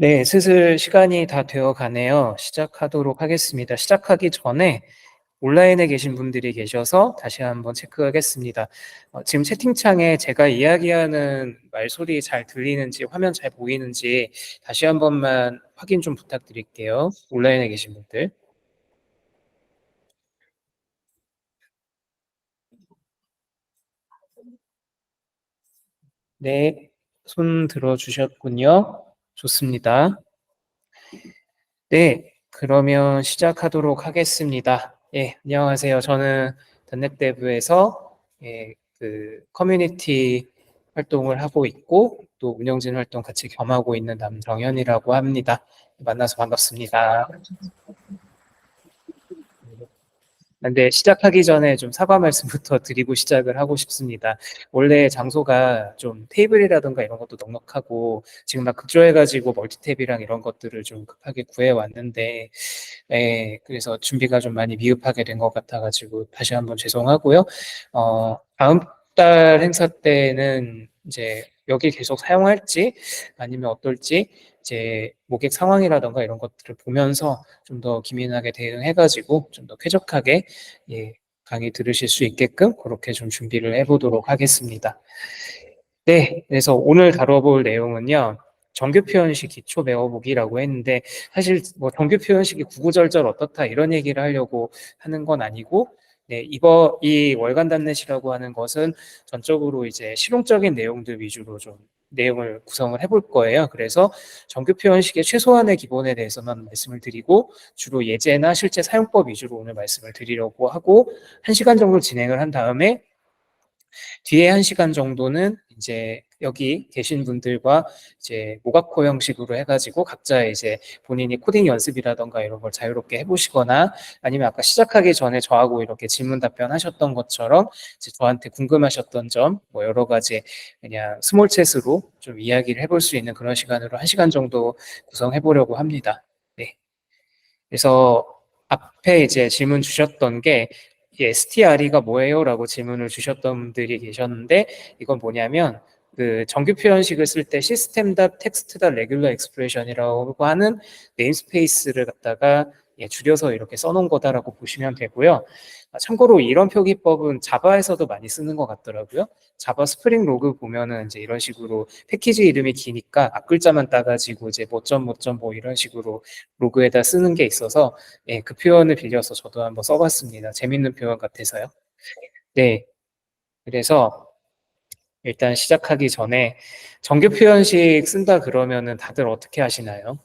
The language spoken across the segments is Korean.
네, 슬슬 시간이 다 되어 가네요. 시작하도록 하겠습니다. 시작하기 전에 온라인에 계신 분들이 계셔서 다시 한번 체크하겠습니다. 지금 채팅창에 제가 이야기하는 말소리 잘 들리는지, 화면 잘 보이는지 다시 한 번만 확인 좀 부탁드릴게요. 온라인에 계신 분들. 네, 손 들어주셨군요. 좋습니다. 네, 그러면 시작하도록 하겠습니다. 예, 안녕하세요. 저는 닷넷대부에서 커뮤니티 활동을 하고 있고 또 운영진 활동 같이 겸하고 있는 남정현이라고 합니다. 만나서 반갑습니다. 근데 시작하기 전에 좀 사과 말씀부터 드리고 시작을 하고 싶습니다. 원래 장소가 좀 테이블이라든가 이런 것도 넉넉하고 지금 막 급조해가지고 멀티탭이랑 이런 것들을 좀 급하게 구해왔는데 그래서 준비가 좀 많이 미흡하게 된 것 같아가지고 다시 한번 죄송하고요. 다음 달 행사 때는 이제 여기 계속 사용할지 아니면 어떨지 이제 모객 상황이라던가 이런 것들을 보면서 좀 더 기민하게 대응해가지고 좀 더 쾌적하게 예, 강의 들으실 수 있게끔 그렇게 좀 준비를 해보도록 하겠습니다. 네, 그래서 오늘 다뤄볼 내용은요. 정규 표현식 기초 배워보기라고 했는데 사실 뭐 정규 표현식이 구구절절 어떻다 이런 얘기를 하려고 하는 건 아니고 네, 이 월간 단넷이라고 하는 것은 전적으로 이제 실용적인 내용들 위주로 좀 내용을 구성을 해볼 거예요. 그래서 정규 표현식의 최소한의 기본에 대해서만 말씀을 드리고 주로 예제나 실제 사용법 위주로 오늘 말씀을 드리려고 하고 1시간 정도 진행을 한 다음에 뒤에 1시간 정도는 이제 여기 계신 분들과 이제 모각코 형식으로 해가지고 각자 이제 본인이 코딩 연습이라던가 이런 걸 자유롭게 해보시거나 아니면 아까 시작하기 전에 저하고 이렇게 질문 답변 하셨던 것처럼 이제 저한테 궁금하셨던 점 뭐 여러 가지 그냥 스몰 챗으로 좀 이야기를 해볼 수 있는 그런 시간으로 1시간 정도 구성해 보려고 합니다. 네. 그래서 앞에 이제 질문 주셨던 게 STRE가 뭐예요? 라고 질문을 주셨던 분들이 계셨는데 이건 뭐냐면 그 정규 표현식을 쓸 때 system.text.regular expression이라고 하는 네임스페이스를 갖다가 줄여서 이렇게 써놓은 거다라고 보시면 되고요. 참고로 이런 표기법은 자바에서도 많이 쓰는 것 같더라고요. 자바 스프링 로그 보면은 이제 이런 식으로 패키지 이름이 기니까 앞글자만 따가지고 이제 뭐 이런 식으로 로그에다 쓰는 게 있어서 그 표현을 빌려서 저도 한번 써봤습니다. 재밌는 표현 같아서요. 네, 그래서 일단 시작하기 전에 정규 표현식 쓴다 그러면은 다들 어떻게 하시나요?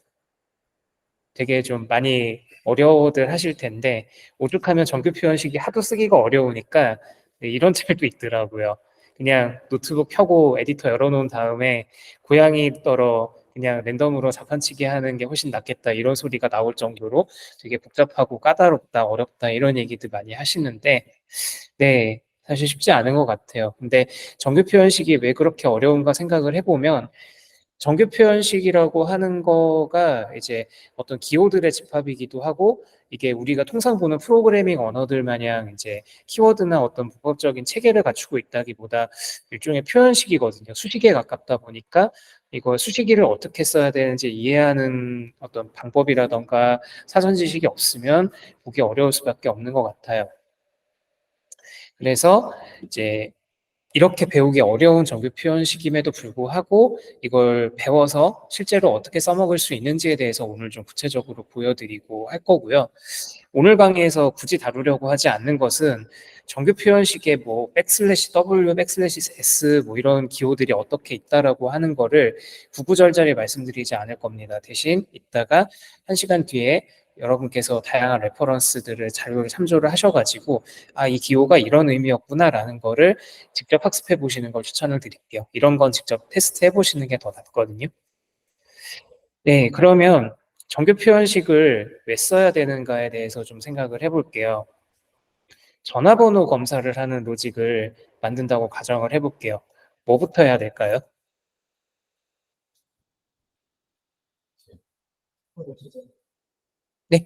되게 좀 많이 어려워들 하실 텐데 오죽하면 정규 표현식이 하도 쓰기가 어려우니까 이런 짤도 있더라고요. 그냥 노트북 켜고 에디터 열어놓은 다음에 고양이 떨어 그냥 랜덤으로 자판치기 하는 게 훨씬 낫겠다 이런 소리가 나올 정도로 되게 복잡하고 까다롭다 어렵다 이런 얘기들 많이 하시는데 네, 사실 쉽지 않은 것 같아요. 근데 정규 표현식이 왜 그렇게 어려운가 생각을 해보면 정규 표현식이라고 하는 거가 이제 어떤 기호들의 집합이기도 하고 이게 우리가 통상 보는 프로그래밍 언어들 마냥 이제 키워드나 어떤 문법적인 체계를 갖추고 있다기보다 일종의 표현식이거든요. 수식에 가깝다 보니까 이거 수식이를 어떻게 써야 되는지 이해하는 어떤 방법이라던가 사전 지식이 없으면 보기 어려울 수밖에 없는 것 같아요. 그래서 이제 이렇게 배우기 어려운 정규 표현식임에도 불구하고 이걸 배워서 실제로 어떻게 써먹을 수 있는지에 대해서 오늘 좀 구체적으로 보여드리고 할 거고요. 오늘 강의에서 굳이 다루려고 하지 않는 것은 정규 표현식에 뭐 백슬래시 W, 백슬래시 S 뭐 이런 기호들이 어떻게 있다라고 하는 거를 구구절절히 말씀드리지 않을 겁니다. 대신 이따가 1시간 뒤에 여러분께서 다양한 레퍼런스들을 자료를 참조를 하셔가지고 아, 이 기호가 이런 의미였구나라는 거를 직접 학습해 보시는 걸 추천을 드릴게요. 이런 건 직접 테스트 해 보시는 게 더 낫거든요. 네, 그러면 정규 표현식을 왜 써야 되는가에 대해서 좀 생각을 해볼게요. 전화번호 검사를 하는 로직을 만든다고 가정을 해볼게요. 뭐부터 해야 될까요? 네,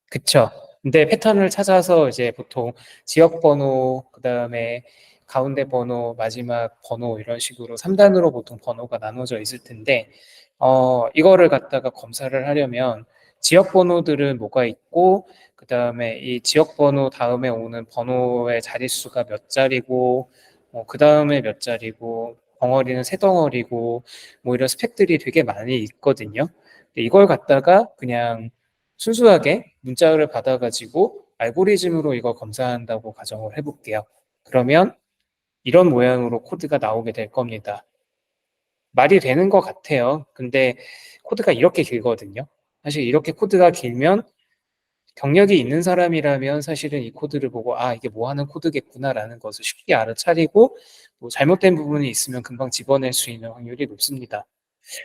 그쵸. 근데 패턴을 찾아서 이제 보통 지역 번호, 그 다음에 가운데 번호, 마지막 번호 이런 식으로 3단으로 보통 번호가 나눠져 있을 텐데 이거를 갖다가 검사를 하려면 지역 번호들은 뭐가 있고, 그 다음에 이 지역 번호 다음에 오는 번호의 자릿수가 몇 자리고, 그 다음에 몇 자리고, 덩어리는 세 덩어리고, 뭐 이런 스펙들이 되게 많이 있거든요. 근데 이걸 갖다가 그냥 순수하게 문자를 받아가지고 알고리즘으로 이걸 검사한다고 가정을 해볼게요. 그러면 이런 모양으로 코드가 나오게 될 겁니다. 말이 되는 것 같아요. 근데 코드가 이렇게 길거든요. 사실 이렇게 코드가 길면 경력이 있는 사람이라면 사실은 이 코드를 보고 아, 이게 뭐 하는 코드겠구나라는 것을 쉽게 알아차리고 뭐 잘못된 부분이 있으면 금방 집어낼 수 있는 확률이 높습니다.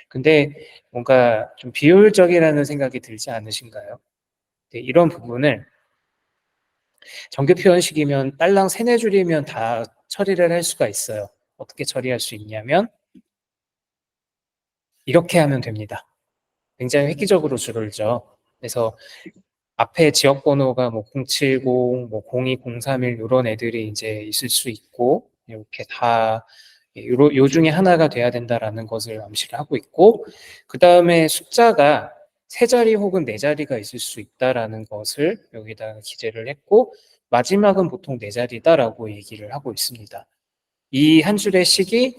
근데 뭔가 좀 비효율적이라는 생각이 들지 않으신가요? 네, 이런 부분을 정규 표현식이면 딸랑 세네 줄이면 다 처리를 할 수가 있어요. 어떻게 처리할 수 있냐면 이렇게 하면 됩니다. 굉장히 획기적으로 줄어들죠. 그래서 앞에 지역 번호가 뭐 070, 뭐 02031 이런 애들이 이제 있을 수 있고 이렇게 다 요 중에 하나가 돼야 된다라는 것을 암시를 하고 있고 그 다음에 숫자가 세 자리 혹은 네 자리가 있을 수 있다라는 것을 여기다가 기재를 했고 마지막은 보통 네 자리다라고 얘기를 하고 있습니다. 이 한 줄의 식이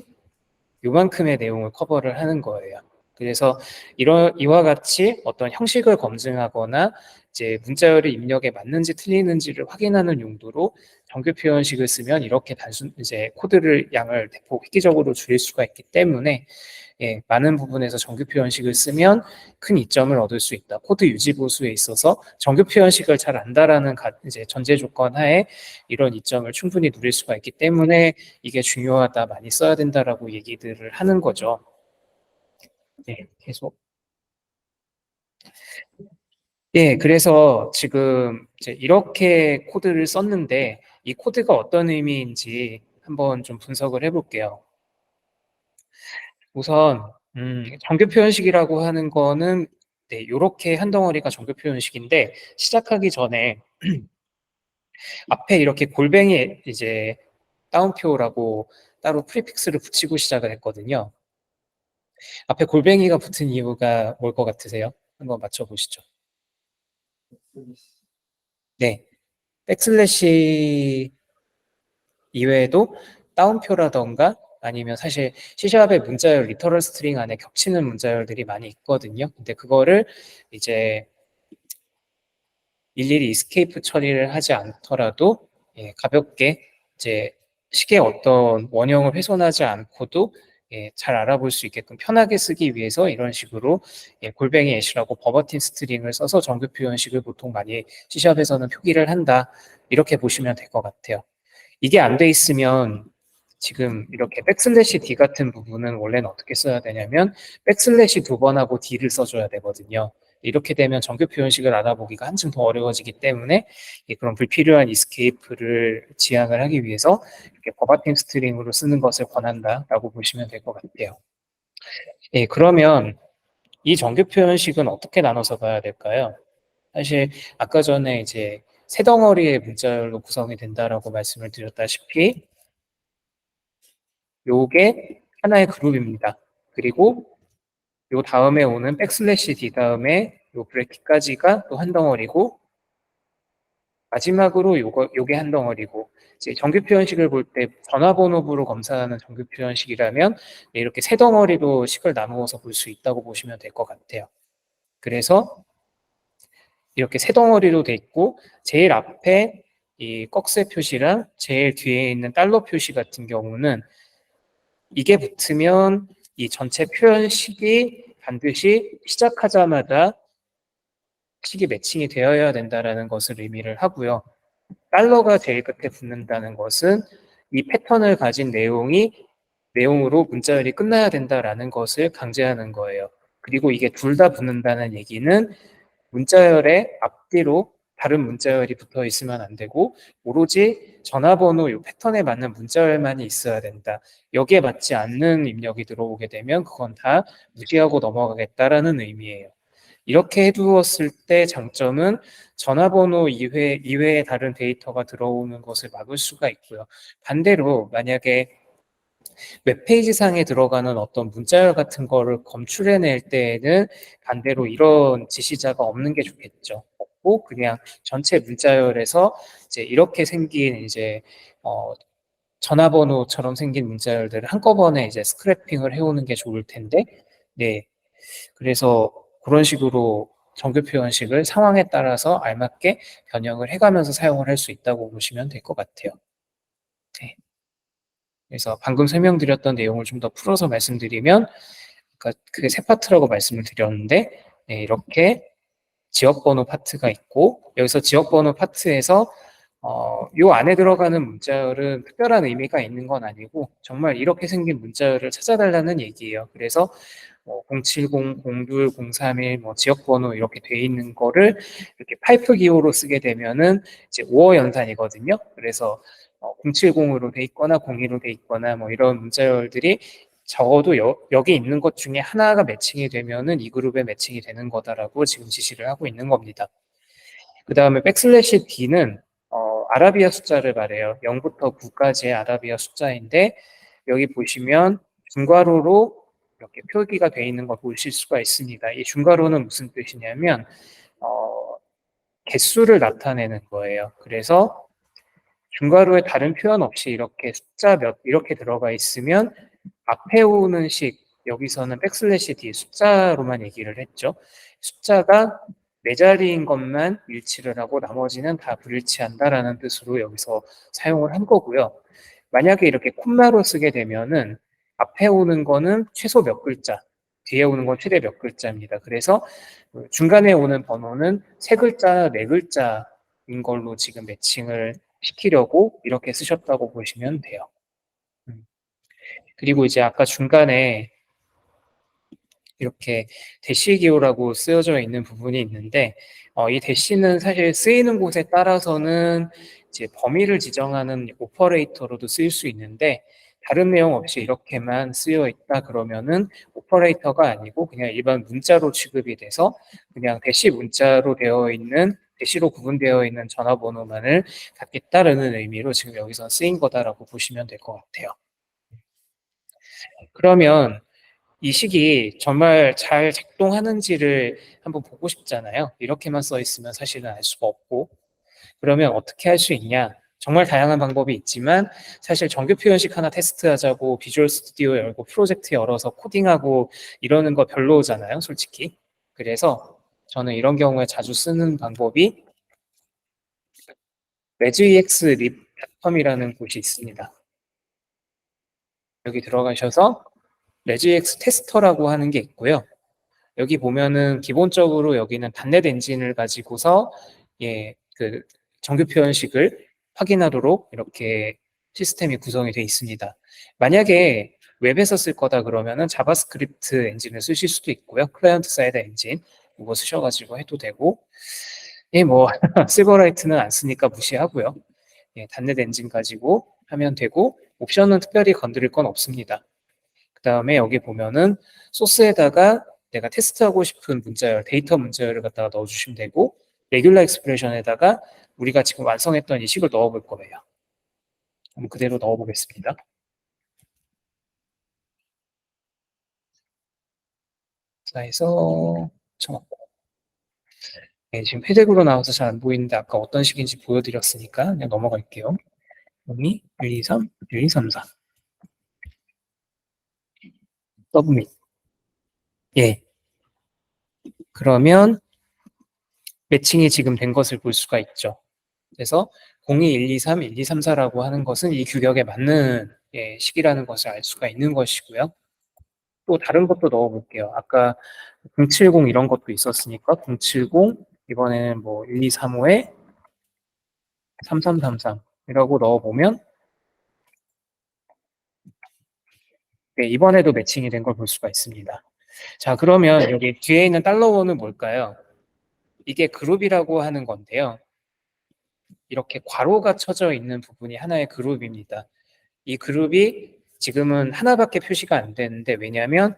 요만큼의 내용을 커버를 하는 거예요. 그래서 이와 같이 어떤 형식을 검증하거나 이제 문자열의 입력에 맞는지 틀리는지를 확인하는 용도로 정규 표현식을 쓰면 이렇게 단순 이제 코드를 양을 대폭 획기적으로 줄일 수가 있기 때문에 많은 부분에서 정규 표현식을 쓰면 큰 이점을 얻을 수 있다. 코드 유지 보수에 있어서 정규 표현식을 잘 안다라는 이제 전제 조건 하에 이런 이점을 충분히 누릴 수가 있기 때문에 이게 중요하다, 많이 써야 된다라고 얘기들을 하는 거죠. 네, 계속. 예, 그래서 지금 이제 이렇게 코드를 썼는데 이 코드가 어떤 의미인지 한번 좀 분석을 해볼게요. 우선 정규 표현식이라고 하는 거는 네, 요렇게 한 덩어리가 정규 표현식인데 시작하기 전에 앞에 이렇게 골뱅이 이제 따옴표라고 따로 프리픽스를 붙이고 시작을 했거든요. 앞에 골뱅이가 붙은 이유가 뭘 것 같으세요? 한번 맞춰보시죠. 네, 백슬래시 이외에도 따옴표라던가 아니면 사실 C샵의 문자열 리터럴 스트링 안에 겹치는 문자열들이 많이 있거든요. 근데 그거를 이제 일일이 이스케이프 처리를 하지 않더라도 가볍게 이제 식의 어떤 원형을 훼손하지 않고도 잘 알아볼 수 있게끔 편하게 쓰기 위해서 이런 식으로 골뱅이 애쉬라고 버버틴 스트링을 써서 정규 표현식을 보통 많이 C샵에서는 표기를 한다. 이렇게 보시면 될 것 같아요. 이게 안 돼 있으면 지금 이렇게 백슬래시 D 같은 부분은 원래는 어떻게 써야 되냐면 백슬래시 두 번 하고 D를 써줘야 되거든요. 이렇게 되면 정규 표현식을 알아보기가 한층 더 어려워지기 때문에 그런 불필요한 이스케이프를 지향을 하기 위해서 이렇게 버바틴 스트링으로 쓰는 것을 권한다라고 보시면 될 것 같아요. 그러면 이 정규 표현식은 어떻게 나눠서 봐야 될까요? 사실 아까 전에 이제 세 덩어리의 문자열로 구성이 된다라고 말씀을 드렸다시피 요게 하나의 그룹입니다. 그리고 요 다음에 오는 백슬래시 D 다음에 요 브래킷까지가 또 한 덩어리고 마지막으로 요게 한 덩어리고 이제 정규 표현식을 볼 때 전화번호부로 검사하는 정규 표현식이라면 이렇게 세 덩어리로 식을 나누어서 볼 수 있다고 보시면 될 것 같아요. 그래서 이렇게 세 덩어리로 돼 있고 제일 앞에 이 꺽쇠 표시랑 제일 뒤에 있는 달러 표시 같은 경우는 이게 붙으면 이 전체 표현식이 반드시 시작하자마자 식이 매칭이 되어야 된다라는 것을 의미를 하고요. 달러가 제일 끝에 붙는다는 것은 이 패턴을 가진 내용으로 문자열이 끝나야 된다라는 것을 강제하는 거예요. 그리고 이게 둘 다 붙는다는 얘기는 문자열의 앞뒤로 다른 문자열이 붙어 있으면 안 되고 오로지 전화번호 이 패턴에 맞는 문자열만이 있어야 된다. 여기에 맞지 않는 입력이 들어오게 되면 그건 다 무시하고 넘어가겠다라는 의미예요. 이렇게 해두었을 때 장점은 전화번호 이외에 다른 데이터가 들어오는 것을 막을 수가 있고요. 반대로 만약에 웹페이지 상에 들어가는 어떤 문자열 같은 거를 검출해낼 때에는 반대로 이런 지시자가 없는 게 좋겠죠. 없고 그냥 전체 문자열에서 이제 이렇게 생긴 이제 어, 전화번호처럼 생긴 문자열들을 한꺼번에 이제 스크래핑을 해오는 게 좋을 텐데, 네. 그래서 그런 식으로 정규 표현식을 상황에 따라서 알맞게 변형을 해가면서 사용을 할 수 있다고 보시면 될 것 같아요. 네. 그래서 방금 설명드렸던 내용을 좀 더 풀어서 말씀드리면, 그러니까 그게 세 파트라고 말씀을 드렸는데, 네, 이렇게 지역번호 파트가 있고, 여기서 지역번호 파트에서 요 안에 들어가는 문자열은 특별한 의미가 있는 건 아니고 정말 이렇게 생긴 문자열을 찾아달라는 얘기예요. 그래서 070, 02, 031, 뭐 지역번호 이렇게 돼 있는 거를 이렇게 파이프 기호로 쓰게 되면은 이제 5어 연산이거든요. 그래서 070으로 돼 있거나 02로 돼 있거나 뭐 이런 문자열들이 적어도 여기 있는 것 중에 하나가 매칭이 되면은 이 그룹에 매칭이 되는 거다라고 지금 지시를 하고 있는 겁니다. 그 다음에 백슬래시 D는 아라비아 숫자를 말해요. 0부터 9까지의 아라비아 숫자인데 여기 보시면 중괄호로 이렇게 표기가 되어 있는 걸 보실 수가 있습니다. 이 중괄호는 무슨 뜻이냐면 어, 개수를 나타내는 거예요. 그래서 중괄호에 다른 표현 없이 이렇게 숫자 몇 이렇게 들어가 있으면 앞에 오는 식 여기서는 백슬래시 D 숫자로만 얘기를 했죠. 숫자가 네 자리인 것만 일치를 하고 나머지는 다 불일치한다라는 뜻으로 여기서 사용을 한 거고요. 만약에 이렇게 콤마로 쓰게 되면은 앞에 오는 거는 최소 몇 글자, 뒤에 오는 건 최대 몇 글자입니다. 그래서 중간에 오는 번호는 세 글자, 네 글자인 걸로 지금 매칭을 시키려고 이렇게 쓰셨다고 보시면 돼요. 그리고 이제 아까 중간에 이렇게 대시 기호라고 쓰여져 있는 부분이 있는데 이 대시는 사실 쓰이는 곳에 따라서는 이제 범위를 지정하는 오퍼레이터로도 쓰일 수 있는데 다른 내용 없이 이렇게만 쓰여 있다 그러면은 오퍼레이터가 아니고 그냥 일반 문자로 취급이 돼서 그냥 대시 문자로 되어 있는 대시로 구분되어 있는 전화번호만을 갖겠다라는 의미로 지금 여기서 쓰인 거다라고 보시면 될 것 같아요. 그러면 이 식이 정말 잘 작동하는지를 한번 보고 싶잖아요. 이렇게만 써 있으면 사실은 알 수가 없고. 그러면 어떻게 할 수 있냐? 정말 다양한 방법이 있지만 사실 정규 표현식 하나 테스트하자고 비주얼 스튜디오 열고 프로젝트 열어서 코딩하고 이러는 거 별로잖아요, 솔직히. 그래서 저는 이런 경우에 자주 쓰는 방법이 regexlib.com이라는 곳이 있습니다. 여기 들어가셔서 regx 테스터라고 하는 게 있고요. 여기 보면은 기본적으로 여기는 단넷 엔진을 가지고서 그 정규 표현식을 확인하도록 이렇게 시스템이 구성이 되어 있습니다. 만약에 웹에서 쓸 거다 그러면은 자바스크립트 엔진을 쓰실 수도 있고요. 클라이언트 사이드 엔진 이거 쓰셔가지고 해도 되고 뭐 실버라이트는 안 쓰니까 무시하고요. 단넷 엔진 가지고 하면 되고 옵션은 특별히 건드릴 건 없습니다. 그 다음에 여기 보면은 소스에다가 내가 테스트하고 싶은 문자열, 데이터 문자열을 갖다가 넣어주시면 되고 레귤러 익스프레션에다가 우리가 지금 완성했던 이 식을 넣어볼 거예요. 그럼 그대로 넣어보겠습니다. 자, 해서 네, 지금 회색으로 나와서 잘 안 보이는데 아까 어떤 식인지 보여드렸으니까 그냥 넘어갈게요. 여기 1, 2, 3, 1, 2, 3, 4 서브밋. 예, 그러면 매칭이 지금 된 것을 볼 수가 있죠. 그래서 02, 1, 2, 3, 1, 2, 3, 4라고 하는 것은 이 규격에 맞는 식이라는 것을 알 수가 있는 것이고요. 또 다른 것도 넣어볼게요. 아까 070 이런 것도 있었으니까 070 이번에는 뭐 1235에 3333 이라고 넣어보면 네, 이번에도 매칭이 된 걸 볼 수가 있습니다. 자, 그러면 여기 뒤에 있는 달러원은 뭘까요? 이게 그룹이라고 하는 건데요. 이렇게 괄호가 쳐져 있는 부분이 하나의 그룹입니다. 이 그룹이 지금은 하나밖에 표시가 안 되는데 왜냐하면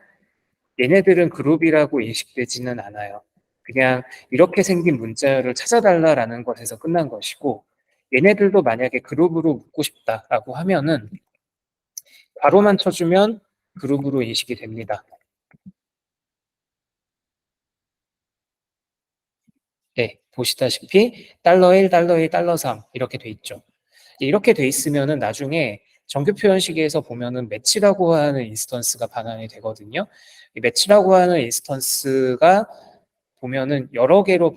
얘네들은 그룹이라고 인식되지는 않아요. 그냥 이렇게 생긴 문자를 찾아달라라는 것에서 끝난 것이고 얘네들도 만약에 그룹으로 묶고 싶다라고 하면은 바로만 쳐주면 그룹으로 인식이 됩니다. 네, 보시다시피 $1, $1, $3 이렇게 돼 있죠. 이렇게 돼 있으면은 나중에 정규 표현식에서 보면은 매치라고 하는 인스턴스가 반환이 되거든요. 이 매치라고 하는 인스턴스가 보면은 여러 개로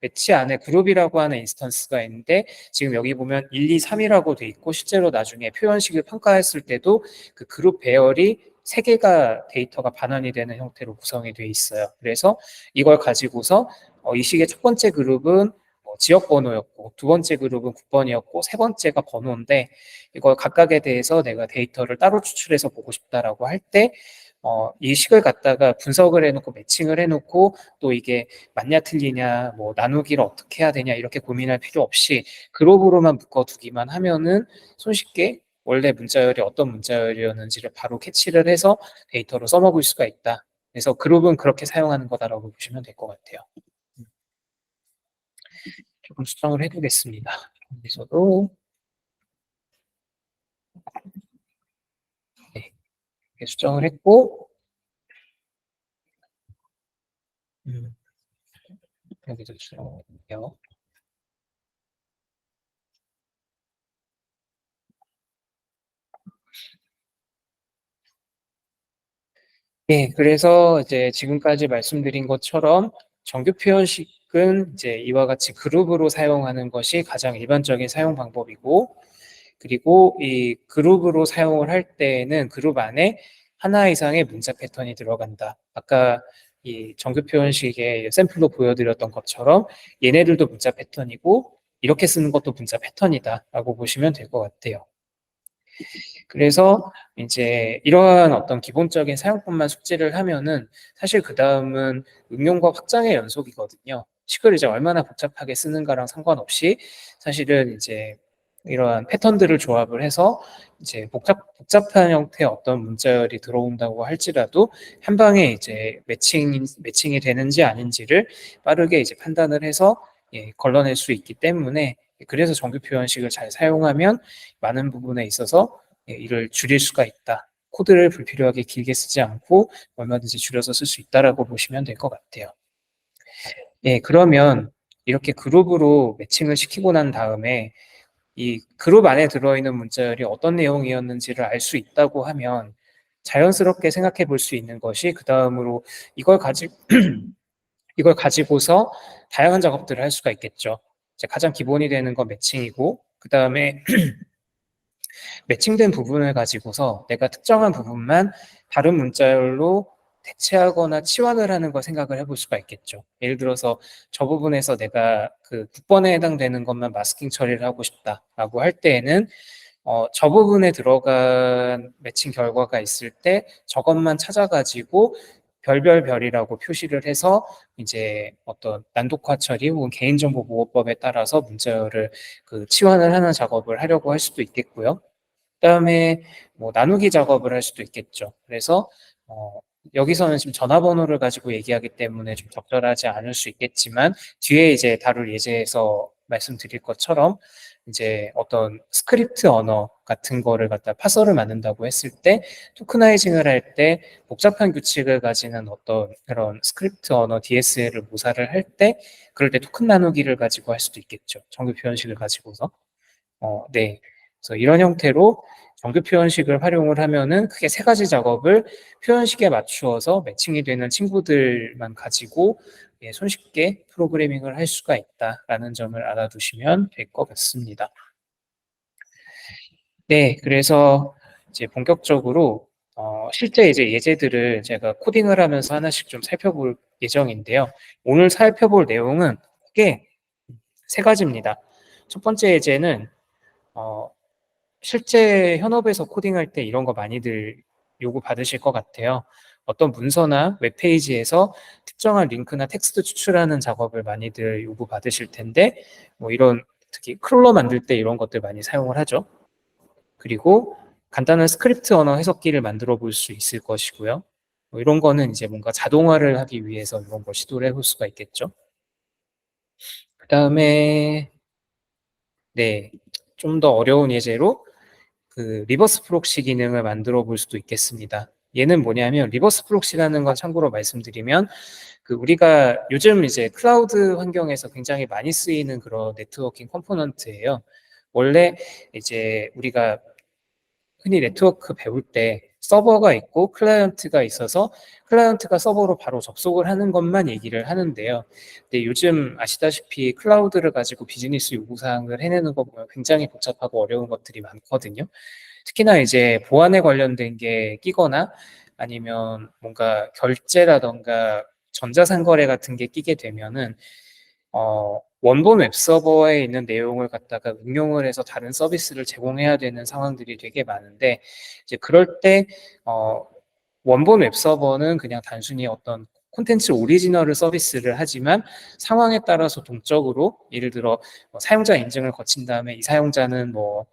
매치 안에 그룹이라고 하는 인스턴스가 있는데 지금 여기 보면 1, 2, 3이라고 돼 있고 실제로 나중에 표현식을 평가했을 때도 그 그룹 배열이 세 개가 데이터가 반환이 되는 형태로 구성이 돼 있어요. 그래서 이걸 가지고서 이 식의 첫 번째 그룹은 지역 번호였고 두 번째 그룹은 국번이었고 세 번째가 번호인데 이걸 각각에 대해서 내가 데이터를 따로 추출해서 보고 싶다라고 할 때 이 식을 갖다가 분석을 해놓고 매칭을 해놓고 또 이게 맞냐 틀리냐 뭐 나누기를 어떻게 해야 되냐 이렇게 고민할 필요 없이 그룹으로만 묶어두기만 하면은 손쉽게 원래 문자열이 어떤 문자열이었는지를 바로 캐치를 해서 데이터로 써먹을 수가 있다. 그래서 그룹은 그렇게 사용하는 거다라고 보시면 될 것 같아요. 조금 수정을 해두겠습니다. 여기서도 네, 이렇게 수정을 했고 음, 여기도 수정을 할게요. 네, 그래서 이제 지금까지 말씀드린 것처럼 정규 표현식은 이제 이와 같이 그룹으로 사용하는 것이 가장 일반적인 사용 방법이고, 그리고 이 그룹으로 사용을 할 때에는 그룹 안에 하나 이상의 문자 패턴이 들어간다. 아까 이 정규 표현식의 샘플로 보여드렸던 것처럼 얘네들도 문자 패턴이고, 이렇게 쓰는 것도 문자 패턴이다라고 보시면 될 것 같아요. 그래서 이제 이러한 어떤 기본적인 사용법만 숙지를 하면은 사실 그 다음은 응용과 확장의 연속이거든요. 식을 이제 얼마나 복잡하게 쓰는가랑 상관없이 사실은 이제 이러한 패턴들을 조합을 해서 이제 복잡한 형태의 어떤 문자열이 들어온다고 할지라도 한 방에 이제 매칭이 되는지 아닌지를 빠르게 이제 판단을 해서 걸러낼 수 있기 때문에 그래서 정규 표현식을 잘 사용하면 많은 부분에 있어서 이를 줄일 수가 있다. 코드를 불필요하게 길게 쓰지 않고 얼마든지 줄여서 쓸 수 있다라고 보시면 될 것 같아요. 그러면 이렇게 그룹으로 매칭을 시키고 난 다음에 이 그룹 안에 들어있는 문자열이 어떤 내용이었는지를 알 수 있다고 하면 자연스럽게 생각해 볼 수 있는 것이 그 다음으로 이걸 가지 이걸 가지고서 다양한 작업들을 할 수가 있겠죠. 이제 가장 기본이 되는 건 매칭이고 그 다음에 매칭된 부분을 가지고서 내가 특정한 부분만 다른 문자열로 대체하거나 치환을 하는 걸 생각을 해볼 수가 있겠죠. 예를 들어서 저 부분에서 내가 그 9번에 해당되는 것만 마스킹 처리를 하고 싶다라고 할 때에는 저 부분에 들어간 매칭 결과가 있을 때 저것만 찾아가지고 별별별이라고 표시를 해서 이제 어떤 난독화 처리 혹은 개인정보보호법에 따라서 문자열을 그 치환을 하는 작업을 하려고 할 수도 있겠고요. 그다음에 뭐 나누기 작업을 할 수도 있겠죠. 그래서 여기서는 지금 전화번호를 가지고 얘기하기 때문에 좀 적절하지 않을 수 있겠지만 뒤에 이제 다룰 예제에서 말씀드릴 것처럼 이제 어떤 스크립트 언어 같은 거를 갖다 파서를 만든다고 했을 때 토크나이징을 할 때 복잡한 규칙을 가지는 어떤 그런 스크립트 언어 DSL을 모사를 할 때 그럴 때 토큰 나누기를 가지고 할 수도 있겠죠. 정규 표현식을 가지고서. 네. 그래서 이런 형태로 정규 표현식을 활용을 하면은 크게 세 가지 작업을 표현식에 맞추어서 매칭이 되는 친구들만 가지고 손쉽게 프로그래밍을 할 수가 있다라는 점을 알아두시면 될 것 같습니다. 네, 그래서 이제 본격적으로 실제 이제 예제들을 제가 코딩을 하면서 하나씩 좀 살펴볼 예정인데요. 오늘 살펴볼 내용은 크게 세 가지입니다. 첫 번째 예제는 어, 실제 현업에서 코딩할 때 이런 거 많이들 요구 받으실 것 같아요. 어떤 문서나 웹페이지에서 특정한 링크나 텍스트 추출하는 작업을 많이들 요구 받으실 텐데, 뭐 이런 특히 크롤러 만들 때 이런 것들 많이 사용을 하죠. 그리고 간단한 스크립트 언어 해석기를 만들어 볼 수 있을 것이고요. 뭐 이런 거는 이제 뭔가 자동화를 하기 위해서 이런 걸 시도를 해볼 수가 있겠죠. 그 다음에, 네, 좀 더 어려운 예제로 그 리버스 프록시 기능을 만들어 볼 수도 있겠습니다. 얘는 뭐냐면 리버스 프록시라는 건 참고로 말씀드리면 그 우리가 요즘 이제 클라우드 환경에서 굉장히 많이 쓰이는 그런 네트워킹 컴포넌트예요. 원래 이제 우리가 흔히 네트워크 배울 때 서버가 있고 클라이언트가 있어서 클라이언트가 서버로 바로 접속을 하는 것만 얘기를 하는데요. 근데 요즘 아시다시피 클라우드를 가지고 비즈니스 요구사항을 해내는 거 보면 굉장히 복잡하고 어려운 것들이 많거든요. 특히나 이제 보안에 관련된 게 끼거나 아니면 뭔가 결제라던가 전자상거래 같은 게 끼게 되면은 원본 웹서버에 있는 내용을 갖다가 응용을 해서 다른 서비스를 제공해야 되는 상황들이 되게 많은데, 이제 그럴 때, 원본 웹서버는 그냥 단순히 어떤 콘텐츠 오리지널을 서비스를 하지만 상황에 따라서 동적으로 예를 들어 사용자 인증을 거친 다음에 이 사용자는 뭐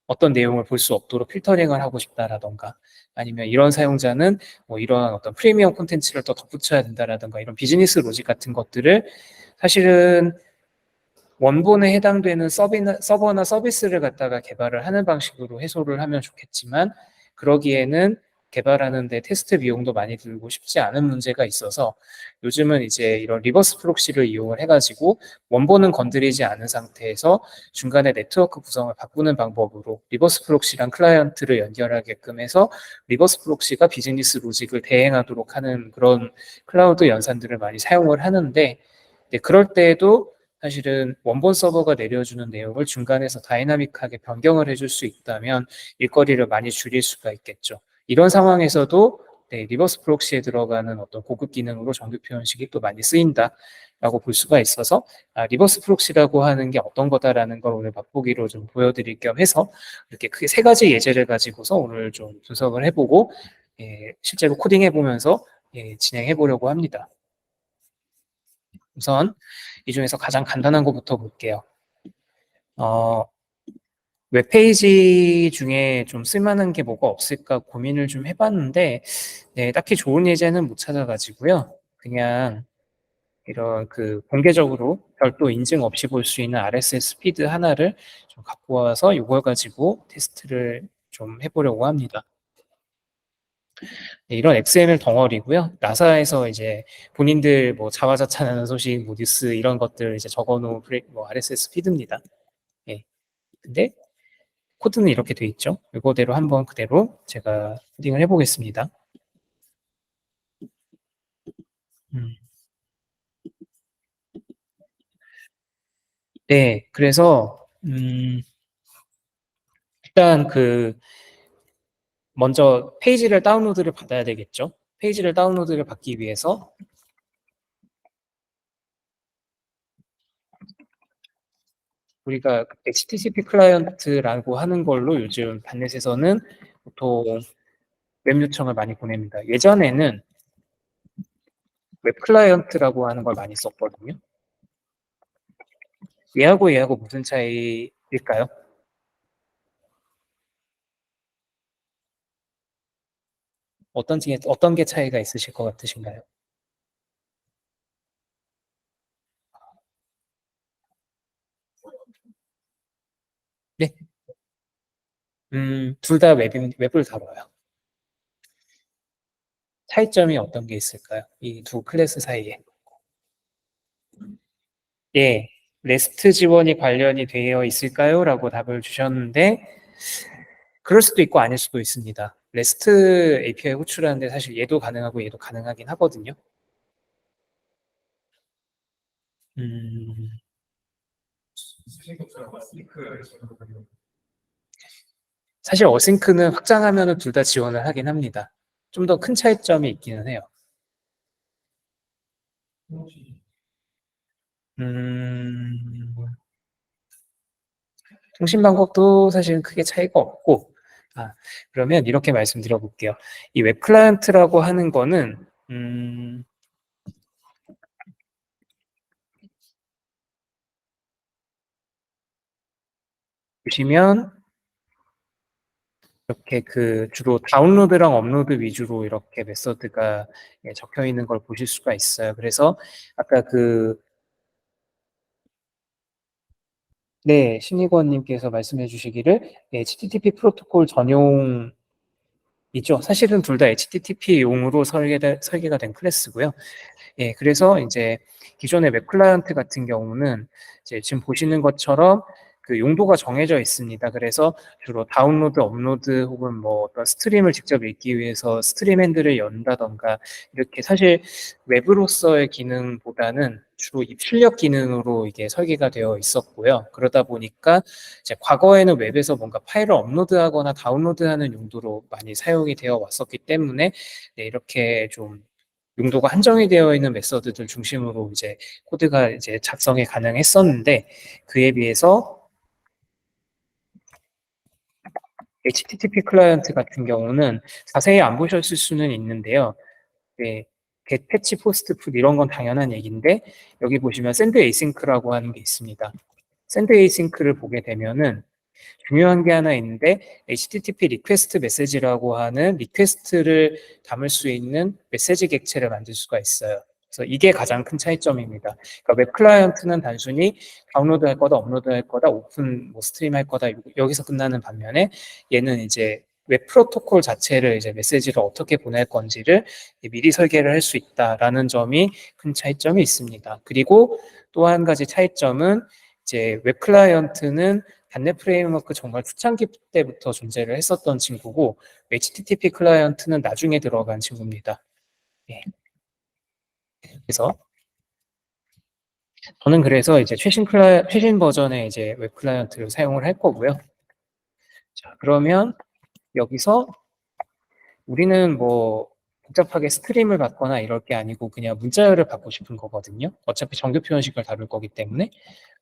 어떤 내용을 볼 수 없도록 필터링을 하고 싶다라던가 아니면 이런 사용자는 뭐 이러한 어떤 프리미엄 콘텐츠를 더 덧붙여야 된다라던가 이런 비즈니스 로직 같은 것들을 사실은 원본에 해당되는 서버나 서비스를 갖다가 개발을 하는 방식으로 해소를 하면 좋겠지만 그러기에는 개발하는데 테스트 비용도 많이 들고 쉽지 않은 문제가 있어서 요즘은 이제 이런 리버스 프록시를 이용을 해가지고 원본은 건드리지 않은 상태에서 중간에 네트워크 구성을 바꾸는 방법으로 리버스 프록시랑 클라이언트를 연결하게끔 해서 리버스 프록시가 비즈니스 로직을 대행하도록 하는 그런 클라우드 연산들을 많이 사용을 하는데 네, 그럴 때에도 사실은 원본 서버가 내려주는 내용을 중간에서 다이나믹하게 변경을 해줄 수 있다면 일거리를 많이 줄일 수가 있겠죠. 이런 상황에서도 네, 리버스 프록시에 들어가는 어떤 고급 기능으로 정규 표현식이 또 많이 쓰인다라고 볼 수가 있어서 리버스 프록시라고 하는 게 어떤 거다라는 걸 오늘 맛보기로 좀 보여드릴 겸 해서 이렇게 크게 세 가지 예제를 가지고서 오늘 좀 분석을 해보고 실제로 코딩해보면서 진행해 보려고 합니다. 우선 이 중에서 가장 간단한 것부터 볼게요. 어, 웹페이지 중에 좀 쓸만한 게 뭐가 없을까 고민을 좀 해봤는데, 네, 딱히 좋은 예제는 못 찾아가지고요. 그냥 이런 그 공개적으로 별도 인증 없이 볼 수 있는 RSS 피드 하나를 좀 갖고 와서 이걸 가지고 테스트를 좀 해보려고 합니다. 네, 이런 XML 덩어리고요. 나사에서 이제 본인들 뭐 자화자찬하는 소식, 뭐 뉴스 이런 것들 이제 적어놓은 뭐 RSS 피드입니다. 예. 근데 코드는 이렇게 돼 있죠. 이거대로 한번 그대로 제가 코딩을 해보겠습니다. 음. 네, 그래서 일단 그 먼저 페이지를 다운로드를 받아야 되겠죠. 페이지를 다운로드를 받기 위해서 우리가 HTTP 클라이언트라고 하는 걸로 요즘 반넷에서는 보통 웹 요청을 많이 보냅니다. 예전에는 웹 클라이언트라고 하는 걸 많이 썼거든요. 얘하고 무슨 차이일까요? 어떤 게 차이가 있으실 것 같으신가요? 네, 둘 다 웹을 다뤄요. 차이점이 어떤 게 있을까요? 이 두 클래스 사이에. 예, 레스트 지원이 관련이 되어 있을까요? 라고 답을 주셨는데, 그럴 수도 있고 아닐 수도 있습니다. 레스트 API 호출하는데 사실 얘도 가능하고 얘도 가능하긴 하거든요. 음, 사실 어싱크는 확장하면 둘 다 지원을 하긴 합니다. 좀 더 큰 차이점이 있기는 해요. 음, 통신 방법도 사실은 크게 차이가 없고, 그러면 이렇게 말씀드려 볼게요. 이 웹 클라이언트라고 하는 거는, 보시면, 이렇게 그 주로 다운로드랑 업로드 위주로 이렇게 메서드가 적혀 있는 걸 보실 수가 있어요. 그래서 아까 그 네, 신익원님께서 말씀해 주시기를 HTTP 프로토콜 전용 이죠. 사실은 둘 다 HTTP용으로 설계가 된 클래스고요. 예, 그래서 이제 기존의 웹 클라이언트 같은 경우는 이제 지금 보시는 것처럼 그 용도가 정해져 있습니다. 그래서 주로 다운로드, 업로드 혹은 뭐 어떤 스트림을 직접 읽기 위해서 스트림 핸들을 연다던가 이렇게 사실 웹으로서의 기능보다는 주로 입출력 기능으로 이게 설계가 되어 있었고요. 그러다 보니까 이제 과거에는 웹에서 뭔가 파일을 업로드하거나 다운로드하는 용도로 많이 사용이 되어 왔었기 때문에 네, 이렇게 좀 용도가 한정이 되어 있는 메서드들 중심으로 이제 코드가 이제 작성이 가능했었는데 그에 비해서 HTTP 클라이언트 같은 경우는 자세히 안 보셨을 수는 있는데요. 네, get, patch, post, put 이런 건 당연한 얘기인데 여기 보시면 send async라고 하는 게 있습니다. send async를 보게 되면은 중요한 게 하나 있는데 HTTP 리퀘스트 메시지라고 하는 리퀘스트를 담을 수 있는 메시지 객체를 만들 수가 있어요. 그래서 이게 가장 큰 차이점입니다. 그러니까 웹 클라이언트는 단순히 다운로드 할 거다, 업로드 할 거다, 오픈 뭐 스트림 할 거다 여기서 끝나는 반면에 얘는 이제 웹 프로토콜 자체를 이제 메시지를 어떻게 보낼 건지를 미리 설계를 할 수 있다라는 점이 큰 차이점이 있습니다. 그리고 또 한 가지 차이점은 이제 웹 클라이언트는 단넷 프레임워크 정말 초창기 때부터 존재를 했었던 친구고 HTTP 클라이언트는 나중에 들어간 친구입니다. 예. 그래서 저는 그래서 이제 최신 버전의 이제 웹 클라이언트를 사용을 할 거고요. 자, 그러면 여기서 우리는 뭐 복잡하게 스트림을 받거나 이럴 게 아니고 그냥 문자열을 받고 싶은 거거든요. 어차피 정규 표현식을 다룰 거기 때문에.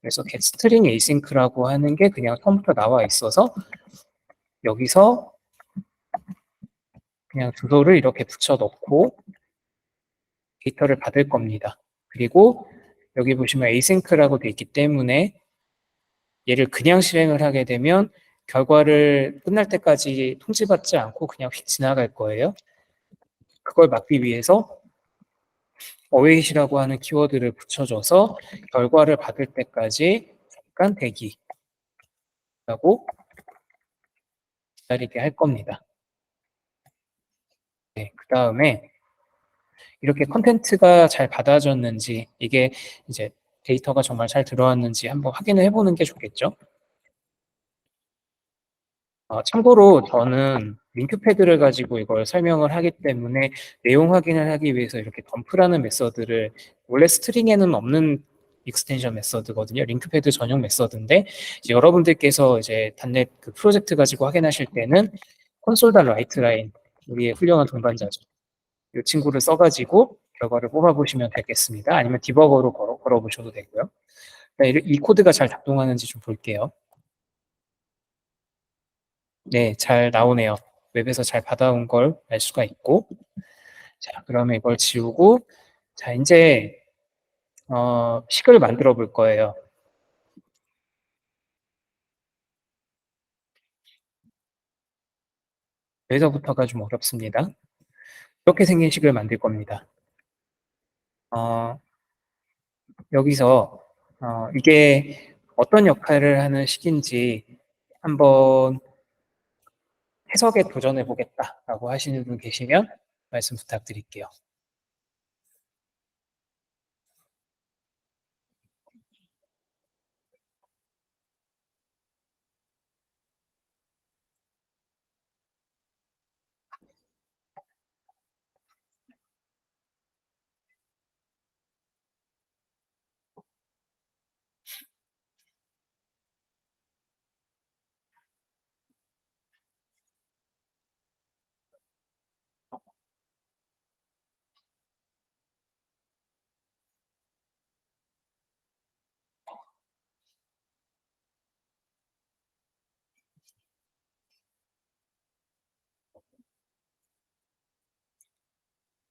그래서 getString async라고 하는 게 그냥 처음부터 나와 있어서 여기서 그냥 주소를 이렇게 붙여 넣고 데이터를 받을 겁니다. 그리고 여기 보시면 asynch라고 돼 있기 때문에 얘를 그냥 실행을 하게 되면 결과를 끝날 때까지 통지받지 않고 그냥 휙 지나갈 거예요. 그걸 막기 위해서 await이라고 하는 키워드를 붙여줘서 결과를 받을 때까지 잠깐 대기라고 기다리게 할 겁니다. 네, 그 다음에 이렇게 컨텐츠가 잘 받아졌는지 이게 이제 데이터가 정말 잘 들어왔는지 한번 확인을 해보는 게 좋겠죠. 참고로 저는 링크패드를 가지고 이걸 설명을 하기 때문에 내용 확인을 하기 위해서 이렇게 덤프라는 메서드를 원래 스트링에는 없는 익스텐션 메서드거든요. 링크패드 전용 메서드인데 이제 여러분들께서 이제 단넷 그 프로젝트 가지고 확인하실 때는 콘솔.라이트라인 우리의 훌륭한 동반자죠. 이 친구를 써가지고 결과를 뽑아보시면 되겠습니다. 아니면 디버거로 걸어보셔도 되고요. 네, 이 코드가 잘 작동하는지 좀 볼게요. 네, 잘 나오네요. 웹에서 잘 받아온 걸 알 수가 있고. 자, 그러면 이걸 지우고, 자, 이제, 식을 만들어 볼 거예요. 여기서부터가 좀 어렵습니다. 이렇게 생긴 식을 만들 겁니다. 어, 여기서, 이게 어떤 역할을 하는 식인지 한번 해석에 도전해 보겠다라고 하시는 분 계시면 말씀 부탁드릴게요.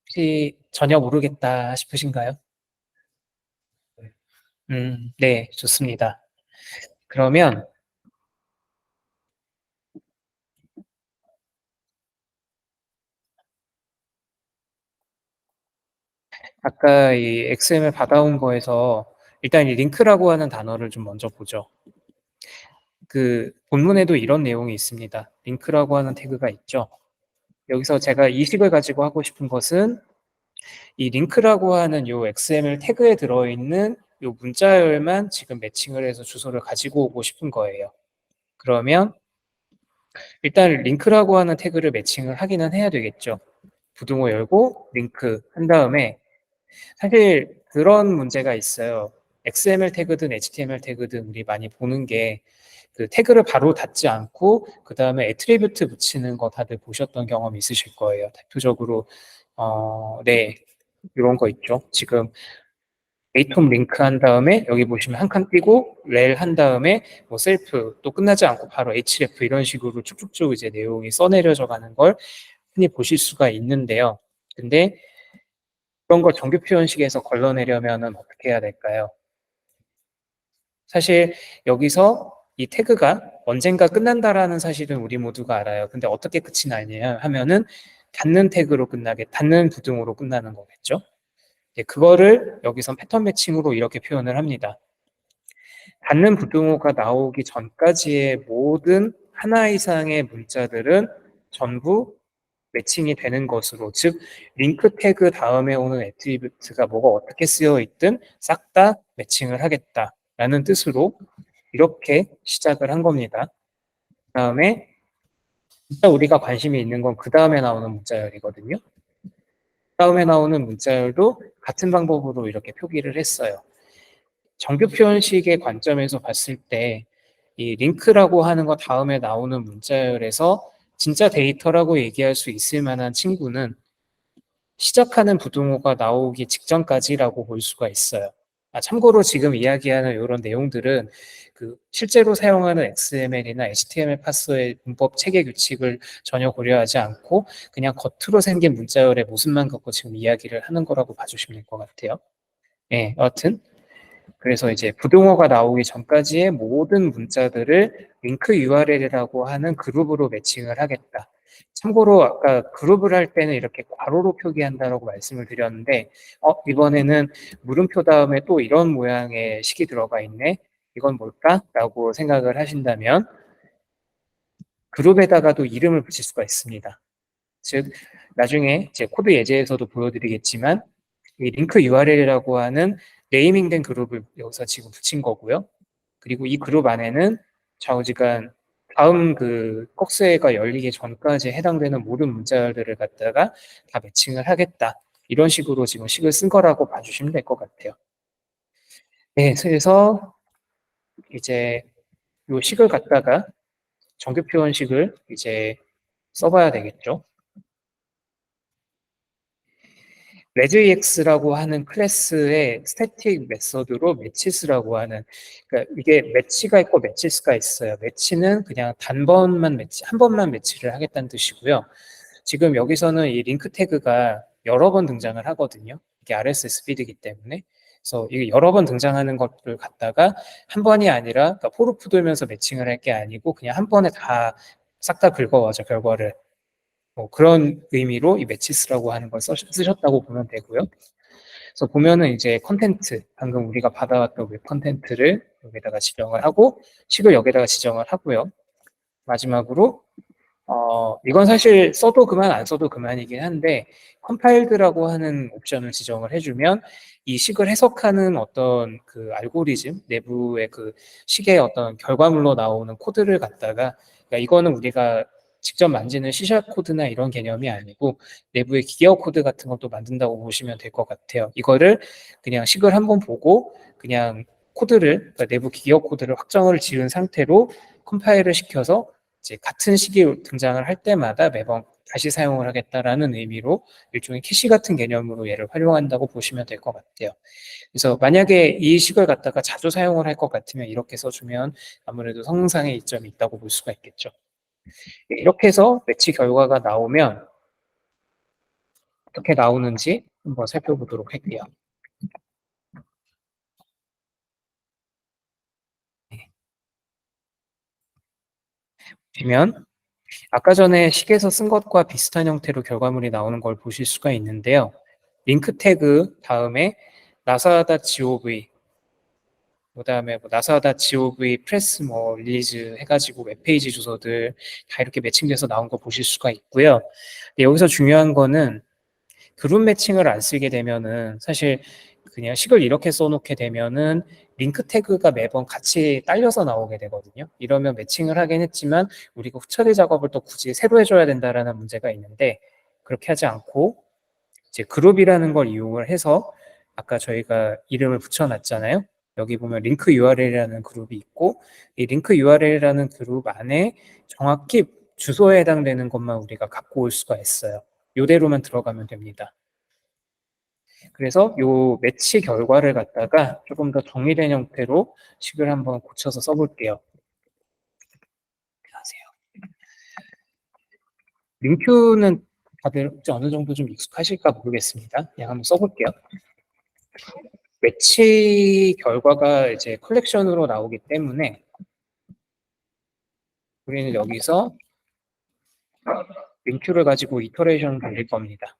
혹시 전혀 모르겠다 싶으신가요? 네, 좋습니다. 그러면 아까 이 XML 받아온 거에서 일단 이 링크라고 하는 단어를 좀 먼저 보죠. 그 본문에도 이런 내용이 있습니다. 링크라고 하는 태그가 있죠. 여기서 제가 이 식을 가지고 하고 싶은 것은 이 링크라고 하는 요 XML 태그에 들어있는 요 문자열만 지금 매칭을 해서 주소를 가지고 오고 싶은 거예요. 그러면 일단 링크라고 하는 태그를 매칭을 하기는 해야 되겠죠. 부등호 열고 링크 한 다음에 사실 그런 문제가 있어요. XML 태그든 HTML 태그든 우리 많이 보는 게 그 태그를 바로 닫지 않고 그 다음에 애트리뷰트 붙이는 거 다들 보셨던 경험이 있으실 거예요. 대표적으로 네, 이런 거 있죠. 지금 atom 링크 한 다음에 여기 보시면 한 칸 띄고 렐 한 다음에 뭐 셀프 또 끝나지 않고 바로 href 이런 식으로 쭉쭉쭉 이제 내용이 써내려져 가는 걸 흔히 보실 수가 있는데요. 근데 그런 걸 정규 표현식에서 걸러내려면은 어떻게 해야 될까요? 사실 여기서 이 태그가 언젠가 끝난다라는 사실은 우리 모두가 알아요. 근데 어떻게 끝이 나냐 하면은 닫는 부등호로 끝나는 거겠죠. 그거를 여기서 패턴 매칭으로 이렇게 표현을 합니다. 닫는 부등호가 나오기 전까지의 모든 하나 이상의 문자들은 전부 매칭이 되는 것으로, 즉 링크 태그 다음에 오는 애트리뷰트가 뭐가 어떻게 쓰여 있든 싹 다 매칭을 하겠다라는 뜻으로 이렇게 시작을 한 겁니다. 그다음에 진짜 우리가 관심이 있는 건 그 다음에 나오는 문자열이거든요. 그 다음에 나오는 문자열도 같은 방법으로 이렇게 표기를 했어요. 정규 표현식의 관점에서 봤을 때 이 링크라고 하는 거 다음에 나오는 문자열에서 진짜 데이터라고 얘기할 수 있을 만한 친구는 시작하는 부등호가 나오기 직전까지라고 볼 수가 있어요. 참고로 지금 이야기하는 이런 내용들은 그 실제로 사용하는 XML이나 HTML 파스의 문법 체계 규칙을 전혀 고려하지 않고 그냥 겉으로 생긴 문자열의 모습만 갖고 지금 이야기를 하는 거라고 봐주시면 될 것 같아요. 네, 여하튼 그래서 이제 부등호가 나오기 전까지의 모든 문자들을 링크 URL이라고 하는 그룹으로 매칭을 하겠다. 참고로 아까 그룹을 할 때는 이렇게 괄호로 표기한다라고 말씀을 드렸는데 이번에는 물음표 다음에 또 이런 모양의 식이 들어가 있네. 이건 뭘까? 라고 생각을 하신다면 그룹에다가도 이름을 붙일 수가 있습니다. 즉 나중에 제 코드 예제에서도 보여드리겠지만 이 링크 URL이라고 하는 네이밍된 그룹을 여기서 지금 붙인 거고요. 그리고 이 그룹 안에는 좌우지간 다음 그 꺽쇠가 열리기 전까지 해당되는 모든 문자들을 갖다가 다 매칭을 하겠다. 이런 식으로 지금 식을 쓴 거라고 봐주시면 될 것 같아요. 네, 그래서 이제 이 식을 갖다가 정규 표현식을 이제 써봐야 되겠죠. 레즈EX라고 하는 클래스의 스태틱 메서드로 매치스라고 하는, 그러니까 이게 매치가 있고 매치스가 있어요. 매치는 그냥 한 번만 매치를 하겠다는 뜻이고요. 지금 여기서는 이 링크 태그가 여러 번 등장을 하거든요. 이게 RSS 피드이기 때문에. 그래서 이게 여러 번 등장하는 것들 갖다가 한 번이 아니라, 그러니까 포르프 돌면서 매칭을 할 게 아니고 그냥 한 번에 다 싹 다 긁어와죠, 결과를. 뭐 그런 의미로 이 매치스라고 하는 걸 쓰셨다고 보면 되고요. 그래서 보면은 이제 컨텐트, 방금 우리가 받아왔던 웹 컨텐트를 여기다가 지정을 하고 식을 여기다가 지정을 하고요. 마지막으로 이건 사실 써도 그만 안 써도 그만이긴 한데 컴파일드라고 하는 옵션을 지정을 해주면 이 식을 해석하는 어떤 그 알고리즘 내부의 그 식의 어떤 결과물로 나오는 코드를 갖다가, 그러니까 이거는 우리가 직접 만지는 C# 코드나 이런 개념이 아니고 내부의 기계어 코드 같은 것도 만든다고 보시면 될 것 같아요. 이거를 그냥 식을 한번 보고 그냥 코드를, 그러니까 내부 기계어 코드를 확정을 지은 상태로 컴파일을 시켜서 이제 같은 시기에 등장을 할 때마다 매번 다시 사용을 하겠다라는 의미로 일종의 캐시 같은 개념으로 얘를 활용한다고 보시면 될 것 같아요. 그래서 만약에 이 식을 갖다가 자주 사용을 할 것 같으면 이렇게 써주면 아무래도 성능상의 이점이 있다고 볼 수가 있겠죠. 이렇게 해서 매치 결과가 나오면 어떻게 나오는지 한번 살펴보도록 할게요. 보시면 아까 전에 식에서 쓴 것과 비슷한 형태로 결과물이 나오는 걸 보실 수가 있는데요. 링크 태그 다음에 nasa.gov 그다음에 뭐 나사다 gov 프레스 뭐 릴리즈 해가지고 웹페이지 주소들 다 이렇게 매칭돼서 나온 거 보실 수가 있고요. 근데 여기서 중요한 거는 그룹 매칭을 안 쓰게 되면은 사실 그냥 식을 이렇게 써놓게 되면은 링크 태그가 매번 같이 딸려서 나오게 되거든요. 이러면 매칭을 하긴 했지만 우리가 후처리 작업을 또 굳이 새로 해줘야 된다라는 문제가 있는데 그렇게 하지 않고 이제 그룹이라는 걸 이용을 해서 아까 저희가 이름을 붙여놨잖아요. 여기 보면 링크 URL이라는 그룹이 있고 이 링크 URL이라는 그룹 안에 정확히 주소에 해당되는 것만 우리가 갖고 올 수가 있어요. 이대로만 들어가면 됩니다. 그래서 요 매치 결과를 갖다가 조금 더 정의된 형태로 식을 한번 고쳐서 써볼게요. 링큐는 다들 혹시 어느 정도 좀 익숙하실까 모르겠습니다. 그냥 한번 써볼게요. 매치 결과가 이제 컬렉션으로 나오기 때문에 우리는 여기서 링큐를 가지고 이터레이션을 돌릴 겁니다.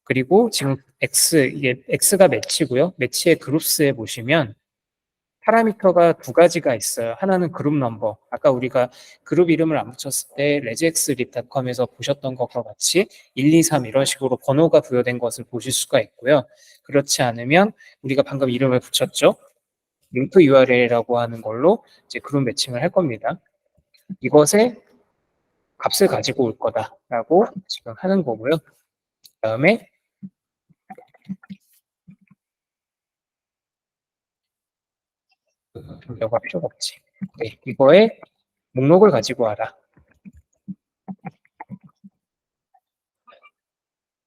그리고 지금 이게 X가 매치고요. 매치의 그룹스에 보시면 파라미터가 두 가지가 있어요. 하나는 그룹 넘버. 아까 우리가 그룹 이름을 안 붙였을 때 regexlib.com에서 보셨던 것과 같이 1, 2, 3 이런 식으로 번호가 부여된 것을 보실 수가 있고요. 그렇지 않으면 우리가 방금 이름을 붙였죠. 링크 URL이라고 하는 걸로 이제 그룹 매칭을 할 겁니다. 이것에 값을 가지고 올 거다라고 지금 하는 거고요. 그다음에 여가 필요가 없지. 네, 이거에 목록을 가지고 와라.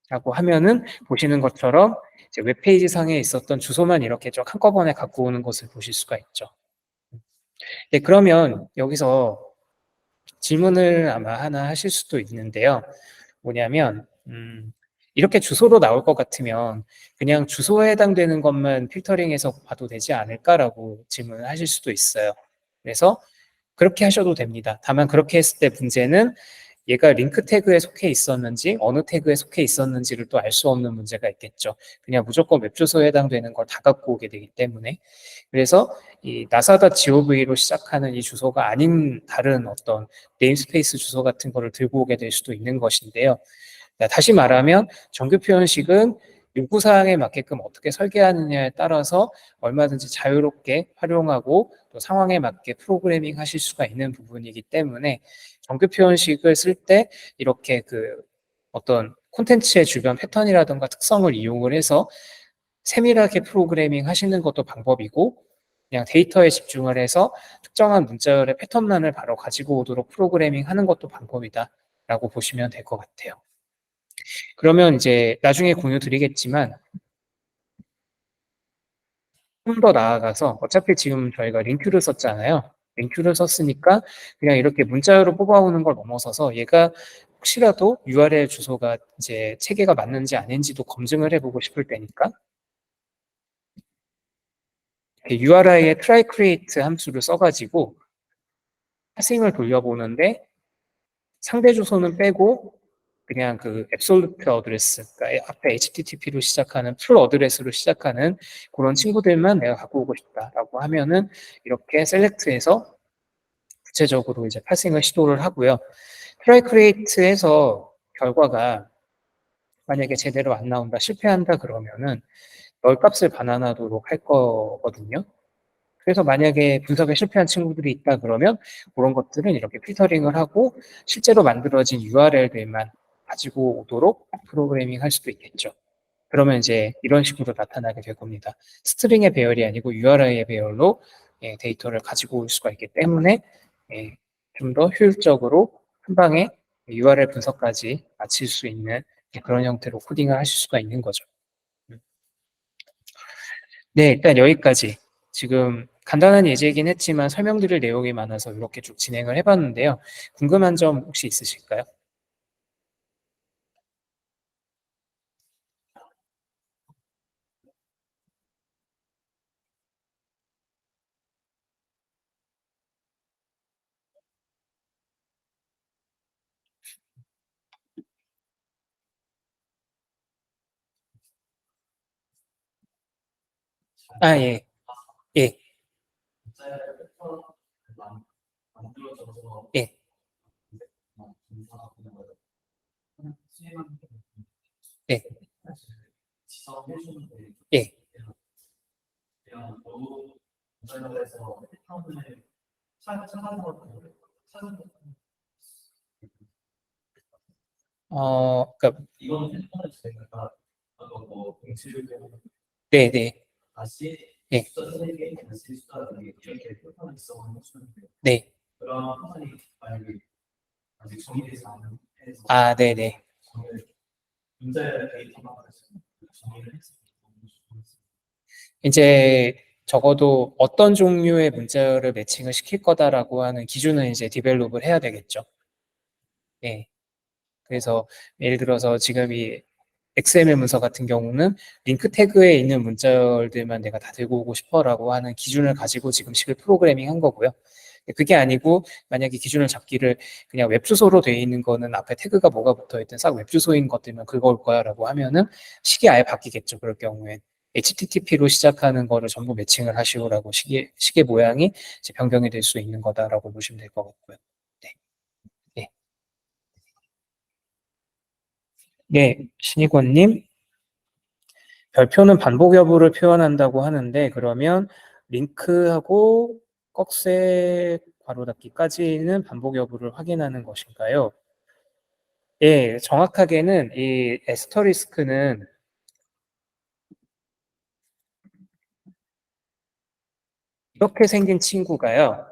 라고 하면은 보시는 것처럼 이제 웹페이지 상에 있었던 주소만 이렇게 쭉 한꺼번에 갖고 오는 것을 보실 수가 있죠. 네, 그러면 여기서 질문을 아마 하나 하실 수도 있는데요. 뭐냐면, 이렇게 주소로 나올 것 같으면 그냥 주소에 해당되는 것만 필터링해서 봐도 되지 않을까라고 질문을 하실 수도 있어요. 그래서 그렇게 하셔도 됩니다. 다만 그렇게 했을 때 문제는 얘가 링크 태그에 속해 있었는지 어느 태그에 속해 있었는지를 또 알 수 없는 문제가 있겠죠. 그냥 무조건 웹 주소에 해당되는 걸 다 갖고 오게 되기 때문에. 그래서 이 나사다 gov로 시작하는 이 주소가 아닌 다른 어떤 네임스페이스 주소 같은 거를 들고 오게 될 수도 있는 것인데요. 다시 말하면 정규 표현식은 요구사항에 맞게끔 어떻게 설계하느냐에 따라서 얼마든지 자유롭게 활용하고 또 상황에 맞게 프로그래밍 하실 수가 있는 부분이기 때문에 정규 표현식을 쓸 때 이렇게 그 어떤 콘텐츠의 주변 패턴이라든가 특성을 이용을 해서 세밀하게 프로그래밍 하시는 것도 방법이고 그냥 데이터에 집중을 해서 특정한 문자열의 패턴만을 바로 가지고 오도록 프로그래밍 하는 것도 방법이다 라고 보시면 될 것 같아요. 그러면 이제 나중에 공유 드리겠지만 좀 더 나아가서 어차피 지금 저희가 링큐를 썼잖아요. 링큐를 썼으니까 그냥 이렇게 문자열로 뽑아오는 걸 넘어서서 얘가 혹시라도 URL 주소가 이제 체계가 맞는지 아닌지도 검증을 해보고 싶을 때니까 URI의 try create 함수를 써가지고 파싱을 돌려보는데 상대 주소는 빼고 그냥 그 absolute 어드레스, 그러니까 앞에 HTTP로 시작하는 풀 어드레스로 시작하는 그런 친구들만 내가 갖고 오고 싶다라고 하면은 이렇게 셀렉트해서 구체적으로 이제 파싱을 시도를 하고요. try create에서 결과가 만약에 제대로 안 나온다, 실패한다 그러면은 널 값을 반환하도록 할 거거든요. 그래서 만약에 분석에 실패한 친구들이 있다 그러면 그런 것들은 이렇게 필터링을 하고 실제로 만들어진 URL들만 가지고 오도록 프로그래밍 할 수도 있겠죠. 그러면 이제 이런 식으로 나타나게 될 겁니다. 스트링의 배열이 아니고 URI의 배열로 데이터를 가지고 올 수가 있기 때문에 좀 더 효율적으로 한 방에 URL 분석까지 마칠 수 있는 그런 형태로 코딩을 하실 수가 있는 거죠. 네, 일단 여기까지. 지금 간단한 예제이긴 했지만 설명드릴 내용이 많아서 이렇게 쭉 진행을 해봤는데요. 궁금한 점 혹시 있으실까요? 아, 예. 예. 네, 예. 그러니까 네, 네, 예, 네. 아, 네, 네. 이제 적어도 어떤 종류의 문자를 매칭을 시킬 거다라고 하는 기준을 이제 디벨롭을 해야 되겠죠. 예. 그래서 예를 들어서 지금 이 XML 문서 같은 경우는 링크 태그에 있는 문자열들만 내가 다 들고 오고 싶어라고 하는 기준을 가지고 지금 식을 프로그래밍 한 거고요. 그게 아니고 만약에 기준을 잡기를 그냥 웹 주소로 되어 있는 거는 앞에 태그가 뭐가 붙어 있든 싹 웹 주소인 것들만 긁어올 거야라고 하면은 식이 아예 바뀌겠죠. 그럴 경우엔 HTTP로 시작하는 거를 전부 매칭을 하시오라고 식의 모양이 이제 변경이 될 수 있는 거다라고 보시면 될 것 같고요. 네, 네, 네, 신익원님. 별표는 반복 여부를 표현한다고 하는데 그러면 링크하고 꺽쇠 괄호 닫기까지는 반복 여부를 확인하는 것인가요? 예, 정확하게는 이 에스터리스크는 이렇게 생긴 친구가요.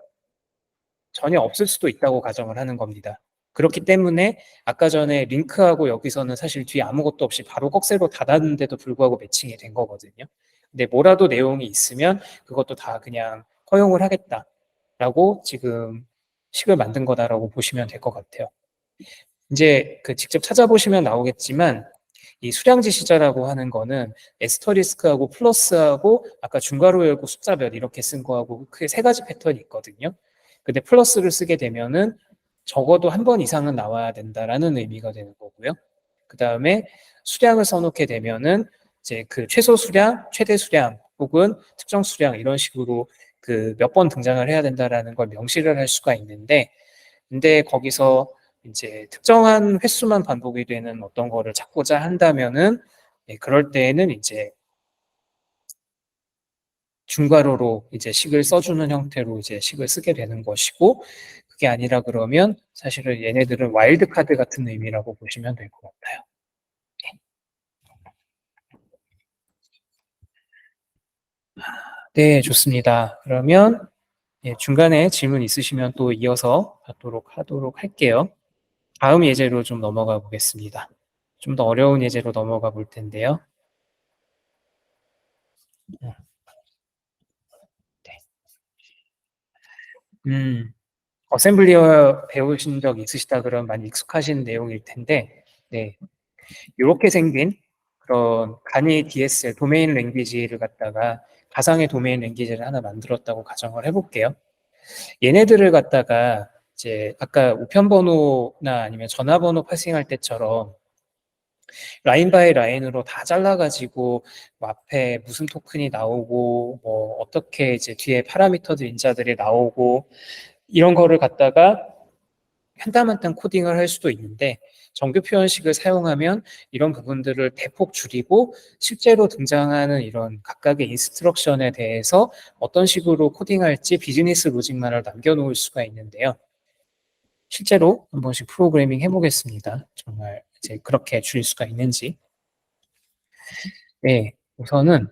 전혀 없을 수도 있다고 가정을 하는 겁니다. 그렇기 때문에 아까 전에 링크하고 여기서는 사실 뒤에 아무것도 없이 바로 꺽쇠로 닫았는데도 불구하고 매칭이 된 거거든요. 근데 뭐라도 내용이 있으면 그것도 다 그냥 허용을 하겠다라고 지금 식을 만든 거다라고 보시면 될 것 같아요. 이제 그 직접 찾아보시면 나오겠지만 이 수량지 시자라고 하는 거는 에스터리스크하고 플러스하고 아까 중괄호 열고 숫자 몇 이렇게 쓴 거하고 크게 세 가지 패턴이 있거든요. 근데 플러스를 쓰게 되면은 적어도 한 번 이상은 나와야 된다라는 의미가 되는 거고요. 그 다음에 수량을 써놓게 되면은 이제 그 최소 수량, 최대 수량 혹은 특정 수량 이런 식으로 그 몇 번 등장을 해야 된다라는 걸 명시를 할 수가 있는데 근데 거기서 이제 특정한 횟수만 반복이 되는 어떤 거를 찾고자 한다면은 예, 그럴 때에는 이제 중괄호로 이제 식을 써주는 형태로 이제 식을 쓰게 되는 것이고 그게 아니라 그러면 사실은 얘네들은 와일드 카드 같은 의미라고 보시면 될 것 같아요. 네, 좋습니다. 그러면 예, 중간에 질문 있으시면 또 이어서 받도록 하도록 할게요. 다음 예제로 좀 넘어가 보겠습니다. 좀 더 어려운 예제로 넘어가 볼 텐데요. 네. 음, 어셈블리어 배우신 적 있으시다 그러면 많이 익숙하신 내용일 텐데, 네. 이렇게 생긴 그런 간이 DSL, 도메인 랭귀지를 갖다가 가상의 도메인 랭귀지를 하나 만들었다고 가정을 해볼게요. 얘네들을 갖다가 이제 아까 우편번호나 아니면 전화번호 파싱할 때처럼 라인 바이 라인으로 다 잘라가지고 뭐 앞에 무슨 토큰이 나오고 뭐 어떻게 이제 뒤에 파라미터들 인자들이 나오고 이런 거를 갖다가 한 땀 한 땀 코딩을 할 수도 있는데 정규 표현식을 사용하면 이런 부분들을 대폭 줄이고 실제로 등장하는 이런 각각의 인스트럭션에 대해서 어떤 식으로 코딩할지 비즈니스 로직만을 남겨놓을 수가 있는데요. 실제로 한 번씩 프로그래밍 해보겠습니다. 정말 이제 그렇게 줄일 수가 있는지. 네, 우선은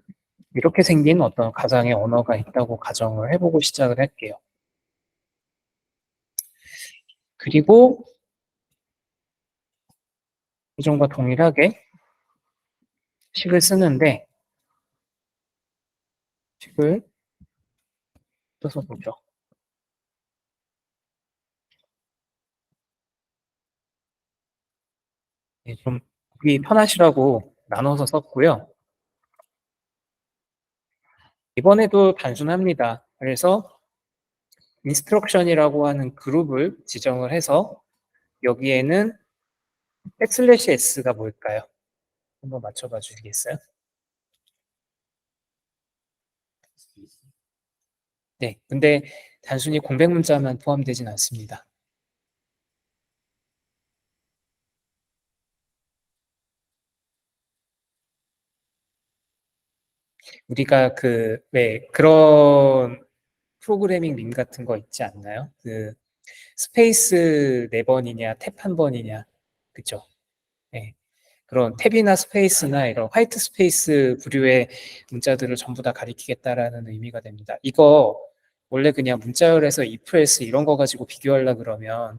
이렇게 생긴 어떤 가상의 언어가 있다고 가정을 해보고 시작을 할게요. 그리고 이전과 동일하게 식을 쓰는데 식을 써서 보죠. 네, 좀 보기 편하시라고 나눠서 썼고요. 이번에도 단순합니다. 그래서 인스트럭션이라고 하는 그룹을 지정을 해서 여기에는 백슬래시 s가 뭘까요? 한번 맞춰봐 주시겠어요? 네, 근데 단순히 공백 문자만 포함되진 않습니다. 우리가 왜 그런 프로그래밍 밈 같은 거 있지 않나요? 스페이스 4번이냐, 탭 1번이냐. 그쵸? 네. 그런 탭이나 스페이스나 이런 화이트 스페이스 부류의 문자들을 전부 다 가리키겠다라는 의미가 됩니다. 이거 원래 그냥 문자열에서 if, else 이런 거 가지고 비교하려 그러면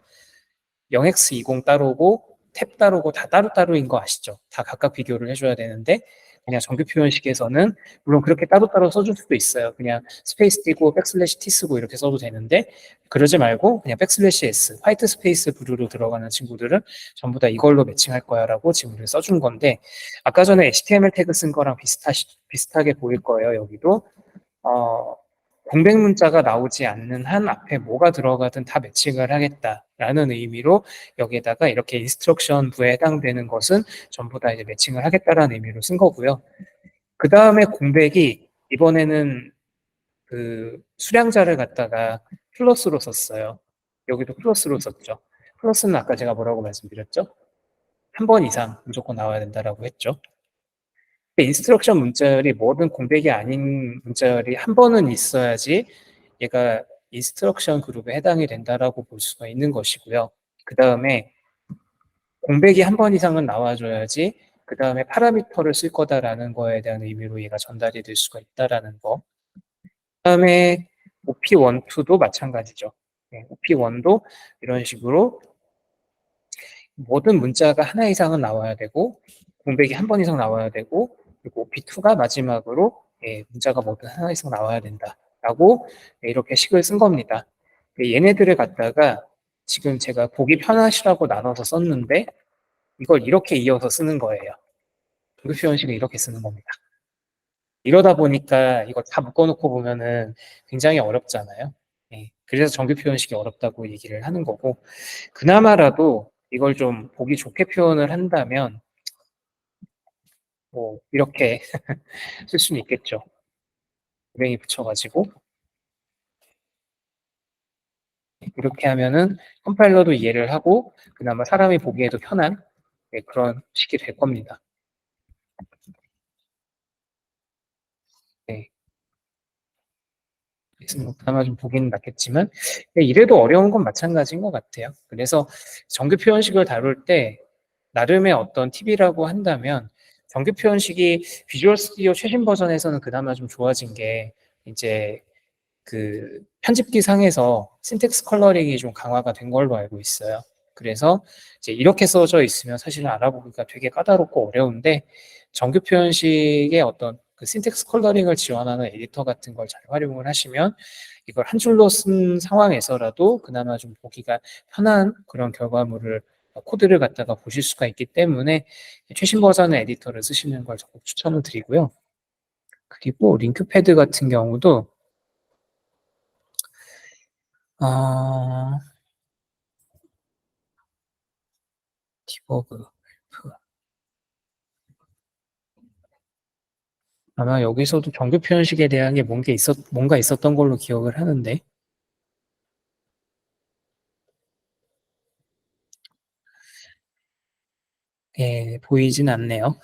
0x20 따로고 탭 따로고 다 따로따로인 거 아시죠? 다 각각 비교를 해줘야 되는데 그냥 정규 표현식에서는 물론 그렇게 따로따로 써줄 수도 있어요. 그냥 스페이스 띄고 백슬래시 t 쓰고 이렇게 써도 되는데 그러지 말고 그냥 백슬래시 s 화이트 스페이스 부류로 들어가는 친구들은 전부 다 이걸로 매칭할 거야 라고 지금 우리 써준 건데 아까 전에 HTML 태그 쓴 거랑 비슷하게 보일 거예요. 여기도 공백 문자가 나오지 않는 한 앞에 뭐가 들어가든 다 매칭을 하겠다라는 의미로 여기에다가 이렇게 인스트럭션부에 해당되는 것은 전부 다 이제 매칭을 하겠다라는 의미로 쓴 거고요. 그 다음에 공백이 이번에는 수량자를 갖다가 플러스로 썼어요. 여기도 플러스로 썼죠. 플러스는 아까 제가 뭐라고 말씀드렸죠? 한 번 이상 무조건 나와야 된다라고 했죠. 인스트럭션 문자열이 뭐든 공백이 아닌 문자열이 한 번은 있어야지 얘가 인스트럭션 그룹에 해당이 된다라고 볼 수가 있는 것이고요. 그 다음에 공백이 한 번 이상은 나와줘야지 그 다음에 파라미터를 쓸 거다라는 거에 대한 의미로 얘가 전달이 될 수가 있다라는 거. 그 다음에 OP12도 마찬가지죠. OP1도 이런 식으로 모든 문자가 하나 이상은 나와야 되고 공백이 한 번 이상 나와야 되고 그리고 OP2가 마지막으로 문자가 뭐든 하나 이상 나와야 된다라고 이렇게 식을 쓴 겁니다. 얘네들을 갖다가 지금 제가 보기 편하시라고 나눠서 썼는데 이걸 이렇게 이어서 쓰는 거예요. 정규 표현식을 이렇게 쓰는 겁니다. 이러다 보니까 이거 다 묶어놓고 보면은 굉장히 어렵잖아요. 그래서 정규 표현식이 어렵다고 얘기를 하는 거고 그나마라도 이걸 좀 보기 좋게 표현을 한다면 뭐 이렇게 쓸 수는 있겠죠. 고랭이 붙여가지고 이렇게 하면은 컴파일러도 이해를 하고 그나마 사람이 보기에도 편한 그런 식이 될 겁니다. 네. 그래서 그나마 좀 보기는 낫겠지만 이래도 어려운 건 마찬가지인 것 같아요. 그래서 정규 표현식을 다룰 때 나름의 어떤 팁이라고 한다면 정규 표현식이 비주얼 스튜디오 최신 버전에서는 그나마 좀 좋아진 게 이제 편집기 상에서 신텍스 컬러링이 좀 강화가 된 걸로 알고 있어요. 그래서 이제 이렇게 써져 있으면 사실은 알아보기가 되게 까다롭고 어려운데 정규 표현식의 어떤 신텍스 컬러링을 지원하는 에디터 같은 걸 잘 활용을 하시면 이걸 한 줄로 쓴 상황에서라도 그나마 좀 보기가 편한 그런 결과물을 코드를 갖다가 보실 수가 있기 때문에 최신 버전의 에디터를 쓰시는 걸 적극 추천을 드리고요. 그리고 링크패드 같은 경우도 디버그 아마 여기서도 정규 표현식에 대한 게 뭔가 있었던 걸로 기억을 하는데 보이진 않네요.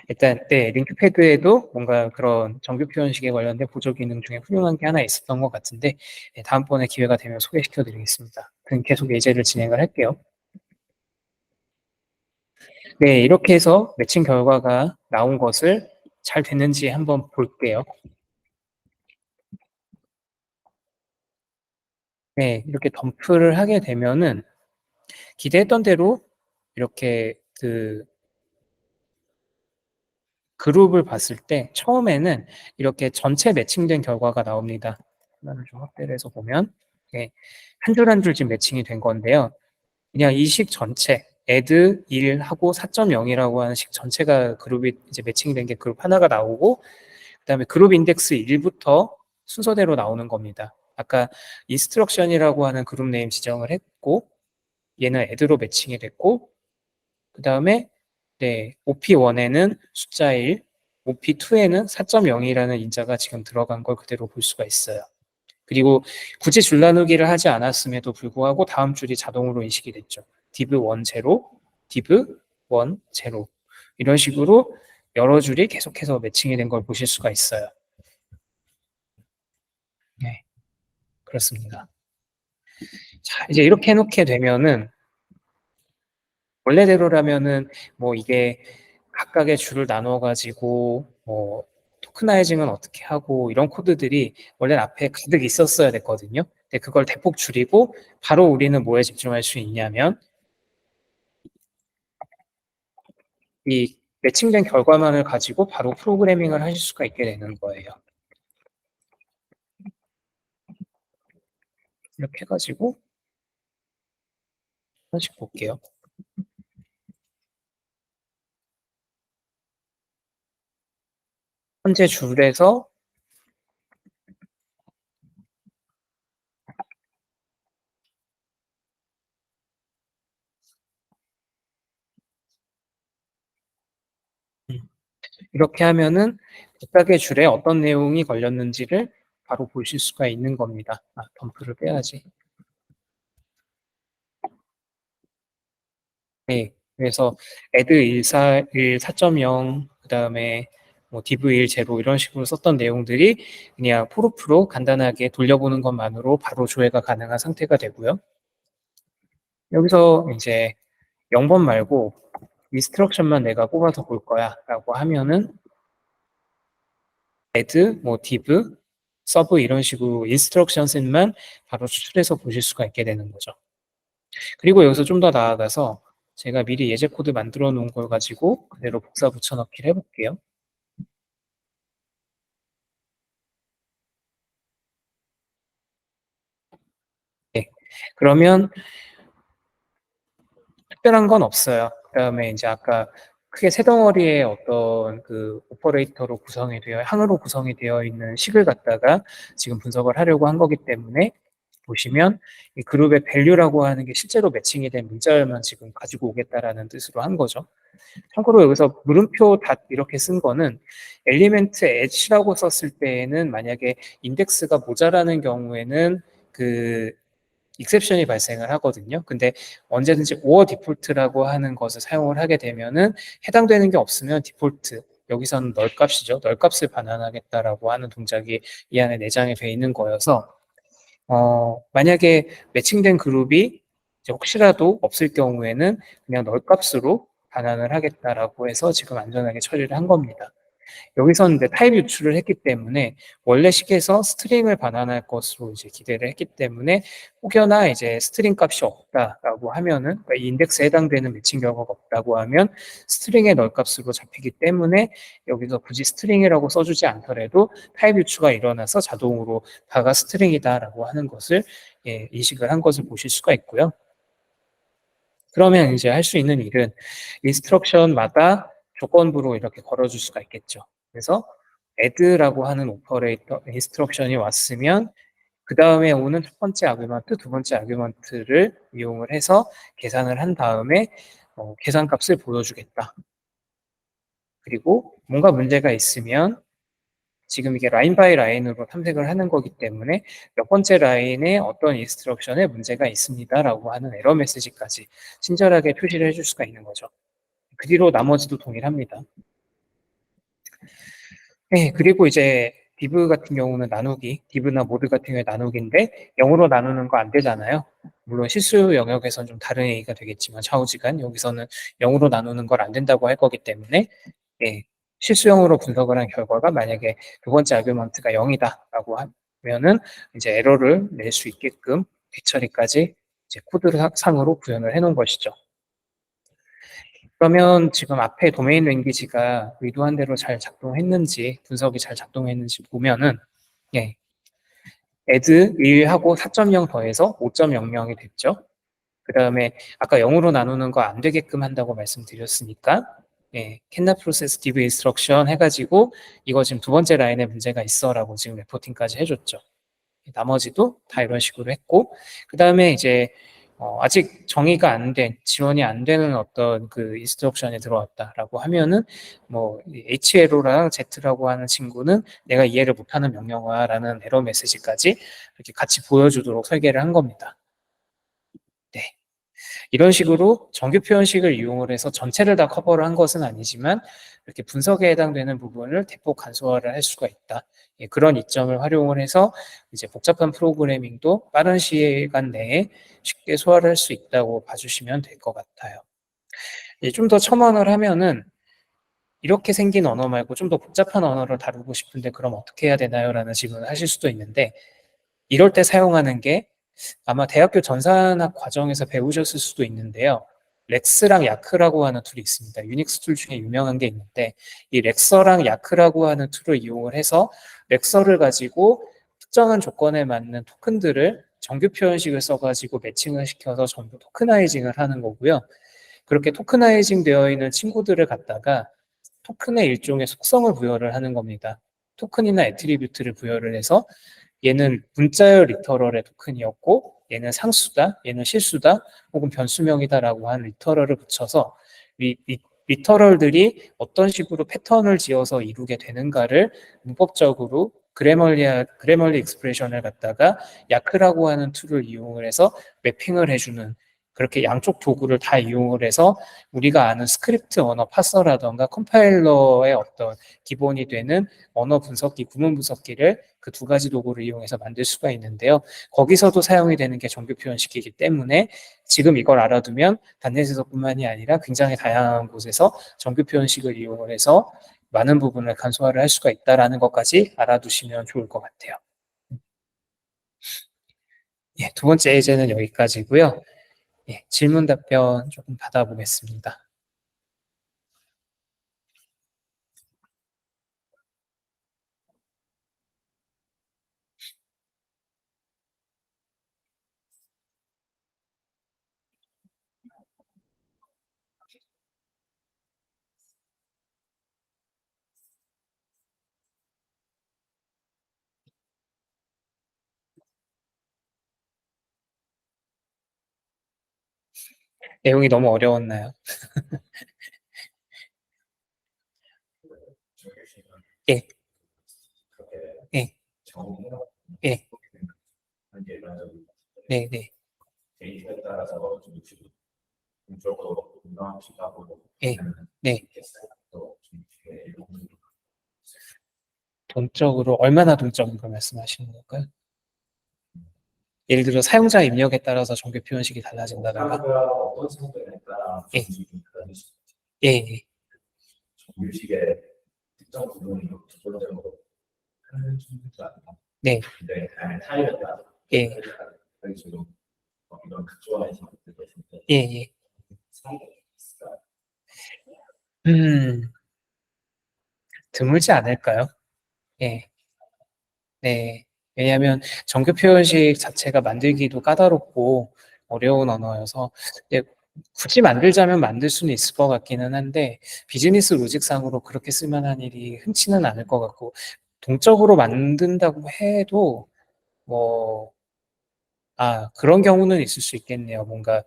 일단 링크패드에도 뭔가 그런 정규 표현식에 관련된 보조 기능 중에 훌륭한 게 하나 있었던 것 같은데 다음번에 기회가 되면 소개시켜 드리겠습니다. 그럼 계속 예제를 진행을 할게요. 네, 이렇게 해서 매칭 결과가 나온 것을 잘 됐는지 한번 볼게요. 네, 이렇게 덤프를 하게 되면은 기대했던 대로 이렇게 그룹을 봤을 때 처음에는 이렇게 전체 매칭된 결과가 나옵니다. 하나를 좀 확대를 해서 보면 한 줄 한 줄 지금 매칭이 된 건데요. 그냥 이 식 전체 add 1하고 4.0이라고 하는 식 전체가 그룹이 이제 매칭된 게 그룹 하나가 나오고 그다음에 그룹 인덱스 1부터 순서대로 나오는 겁니다. 아까 인스트럭션이라고 하는 그룹 네임 지정을 했고 얘는 add로 매칭이 됐고 그다음에 OP1에는 숫자 1, OP2에는 4.0이라는 인자가 지금 들어간 걸 그대로 볼 수가 있어요. 그리고 굳이 줄 나누기를 하지 않았음에도 불구하고 다음 줄이 자동으로 인식이 됐죠. div1 0, div1 0 이런 식으로 여러 줄이 계속해서 매칭이 된 걸 보실 수가 있어요. 네, 그렇습니다. 자, 이제 이렇게 해 놓게 되면은 원래대로라면은 뭐 이게 각각의 줄을 나눠 가지고 뭐 토크나이징은 어떻게 하고 이런 코드들이 원래는 앞에 가득 있었어야 됐거든요. 근데 그걸 대폭 줄이고 바로 우리는 뭐에 집중할 수 있냐면 이 매칭된 결과만을 가지고 바로 프로그래밍을 하실 수가 있게 되는 거예요. 이렇게 해 가지고 하나씩 볼게요. 현재 줄에서 이렇게 하면은 각각의 줄에 어떤 내용이 걸렸는지를 바로 보실 수가 있는 겁니다. 아, 덤프를 빼야지. 네. 그래서 add 4.0 그다음에 뭐 div 1.0 이런 식으로 썼던 내용들이 그냥 포르프로 간단하게 돌려보는 것만으로 바로 조회가 가능한 상태가 되고요. 여기서 이제 0번 말고 instruction만 내가 뽑아서 볼 거야라고 하면은 add, 뭐 div, sub 이런 식으로 instructions만 바로 추출해서 보실 수가 있게 되는 거죠. 그리고 여기서 좀 더 나아가서 제가 미리 예제 코드 만들어 놓은 걸 가지고 그대로 복사 붙여넣기를 해볼게요. 네. 그러면 특별한 건 없어요. 그다음에 이제 아까 크게 세 덩어리의 어떤 그 오퍼레이터로 구성이 되어 항으로 구성이 되어 있는 식을 갖다가 지금 분석을 하려고 한 거기 때문에 보시면 이 그룹의 밸류라고 하는 게 실제로 매칭이 된 문자열만 지금 가지고 오겠다라는 뜻으로 한 거죠. 참고로 여기서 물음표 닷 이렇게 쓴 거는 엘리멘트 엣이라고 썼을 때에는 만약에 인덱스가 모자라는 경우에는 그 익셉션이 발생을 하거든요. 근데 언제든지 or 디폴트라고 하는 것을 사용을 하게 되면은 해당되는 게 없으면 디폴트 여기서는 널 값이죠. 널 값을 반환하겠다라고 하는 동작이 이 안에 내장이 돼 있는 거여서 만약에 매칭된 그룹이 이제 혹시라도 없을 경우에는 그냥 널 값으로 반환을 하겠다라고 해서 지금 안전하게 처리를 한 겁니다. 여기서는 이제 타입 유출을 했기 때문에 원래 식에서 스트링을 반환할 것으로 이제 기대를 했기 때문에 혹여나 이제 스트링 값이 없다라고 하면은 그러니까 이 인덱스에 해당되는 매칭 결과가 없다고 하면 스트링의 널 값으로 잡히기 때문에 여기서 굳이 스트링이라고 써주지 않더라도 타입 유출가 일어나서 자동으로 다가 스트링이다라고 하는 것을 인식을 한 것을 보실 수가 있고요. 그러면 이제 할 수 있는 일은 인스트럭션마다 조건부로 이렇게 걸어줄 수가 있겠죠. 그래서 add라고 하는 오퍼레이터 인스트럭션이 왔으면 그 다음에 오는 첫 번째 아규먼트, 두 번째 아규먼트를 이용을 해서 계산을 한 다음에 계산값을 보여주겠다. 그리고 뭔가 문제가 있으면 지금 이게 라인 바이 라인으로 탐색을 하는 거기 때문에 몇 번째 라인에 어떤 인스트럭션에 문제가 있습니다라고 하는 에러 메시지까지 친절하게 표시를 해줄 수가 있는 거죠. 그 뒤로 나머지도 동일합니다. 네, 그리고 이제 div 같은 경우는 나누기, div나 모드 같은 경우에 나누기인데 0으로 나누는 거 안 되잖아요. 물론 실수 영역에서는 좀 다른 얘기가 되겠지만 좌우지간 여기서는 0으로 나누는 걸 안 된다고 할 거기 때문에 예, 실수형으로 분석을 한 결과가 만약에 두 번째 아규먼트가 0이다라고 하면은 이제 에러를 낼 수 있게끔 뒤처리까지 이제 코드 상으로 구현을 해 놓은 것이죠. 그러면 지금 앞에 도메인 랭귀지가 의도한 대로 잘 작동했는지 분석이 잘 작동했는지 보면은 예, add 1하고 4.0 더해서 5.00이 됐죠. 그 다음에 아까 0으로 나누는 거 안 되게끔 한다고 말씀드렸으니까 예, cannot process div instruction 해가지고 이거 지금 두 번째 라인에 문제가 있어라고 지금 레포팅까지 해줬죠. 나머지도 다 이런 식으로 했고 그 다음에 이제 아직 정의가 안 된, 지원이 안 되는 어떤 그 인스트럭션에 들어왔다라고 하면은 뭐 HLO랑 Z라고 하는 친구는 내가 이해를 못하는 명령어라는 에러 메시지까지 이렇게 같이 보여주도록 설계를 한 겁니다. 네. 이런 식으로 정규 표현식을 이용을 해서 전체를 다 커버를 한 것은 아니지만 이렇게 분석에 해당되는 부분을 대폭 간소화를 할 수가 있다. 예, 그런 이점을 활용을 해서 이제 복잡한 프로그래밍도 빠른 시간 내에 쉽게 소화를 할 수 있다고 봐주시면 될 것 같아요. 좀 더 첨언을 하면은 이렇게 생긴 언어 말고 좀 더 복잡한 언어를 다루고 싶은데 그럼 어떻게 해야 되나요? 라는 질문을 하실 수도 있는데 이럴 때 사용하는 게 아마 대학교 전산학 과정에서 배우셨을 수도 있는데요. 렉스랑 야크라고 하는 툴이 있습니다. 유닉스 툴 중에 유명한 게 있는데 이 렉서랑 야크라고 하는 툴을 이용을 해서 렉서를 가지고 특정한 조건에 맞는 토큰들을 정규 표현식을 써가지고 매칭을 시켜서 전부 토크나이징을 하는 거고요. 그렇게 토크나이징 되어 있는 친구들을 갖다가 토큰의 일종의 속성을 부여를 하는 겁니다. 토큰이나 애트리뷰트를 부여를 해서 얘는 문자열 리터럴의 토큰이었고 얘는 상수다, 얘는 실수다, 혹은 변수명이다라고 하는 리터럴을 붙여서 리터럴들이 어떤 식으로 패턴을 지어서 이루게 되는가를 문법적으로 그래멀리 익스프레션을 갖다가 야크라고 하는 툴을 이용을 해서 매핑을 해주는 그렇게 양쪽 도구를 다 이용을 해서 우리가 아는 스크립트 언어 파서라던가 컴파일러의 어떤 기본이 되는 언어 분석기, 구문 분석기를 그 두 가지 도구를 이용해서 만들 수가 있는데요. 거기서도 사용이 되는 게 정규 표현식이기 때문에 지금 이걸 알아두면 단넷에서뿐만이 아니라 굉장히 다양한 곳에서 정규 표현식을 이용을 해서 많은 부분을 간소화를 할 수가 있다는 것까지 알아두시면 좋을 것 같아요. 예, 두 번째 예제는 여기까지고요. 예, 질문 답변 조금 받아보겠습니다. 내용이 너무 어려웠나요? 예, 예, 예, 네, 네, 예, 네. 동적으로 얼마나 동적인 걸 말씀하시는 걸까요? 예를 들어 사용자 입력에 따라서 정규 표현식이 달라진다던가. 예, 예, 예, 네, 예, 예, 예. 음, 드물지 않을까요? 예, 네. 왜냐하면 정규 표현식 자체가 만들기도 까다롭고 어려운 언어여서 예, 굳이 만들자면 만들 수는 있을 것 같기는 한데 비즈니스 로직상으로 그렇게 쓸만한 일이 흔치는 않을 것 같고 동적으로 만든다고 해도 뭐 그런 경우는 있을 수 있겠네요. 뭔가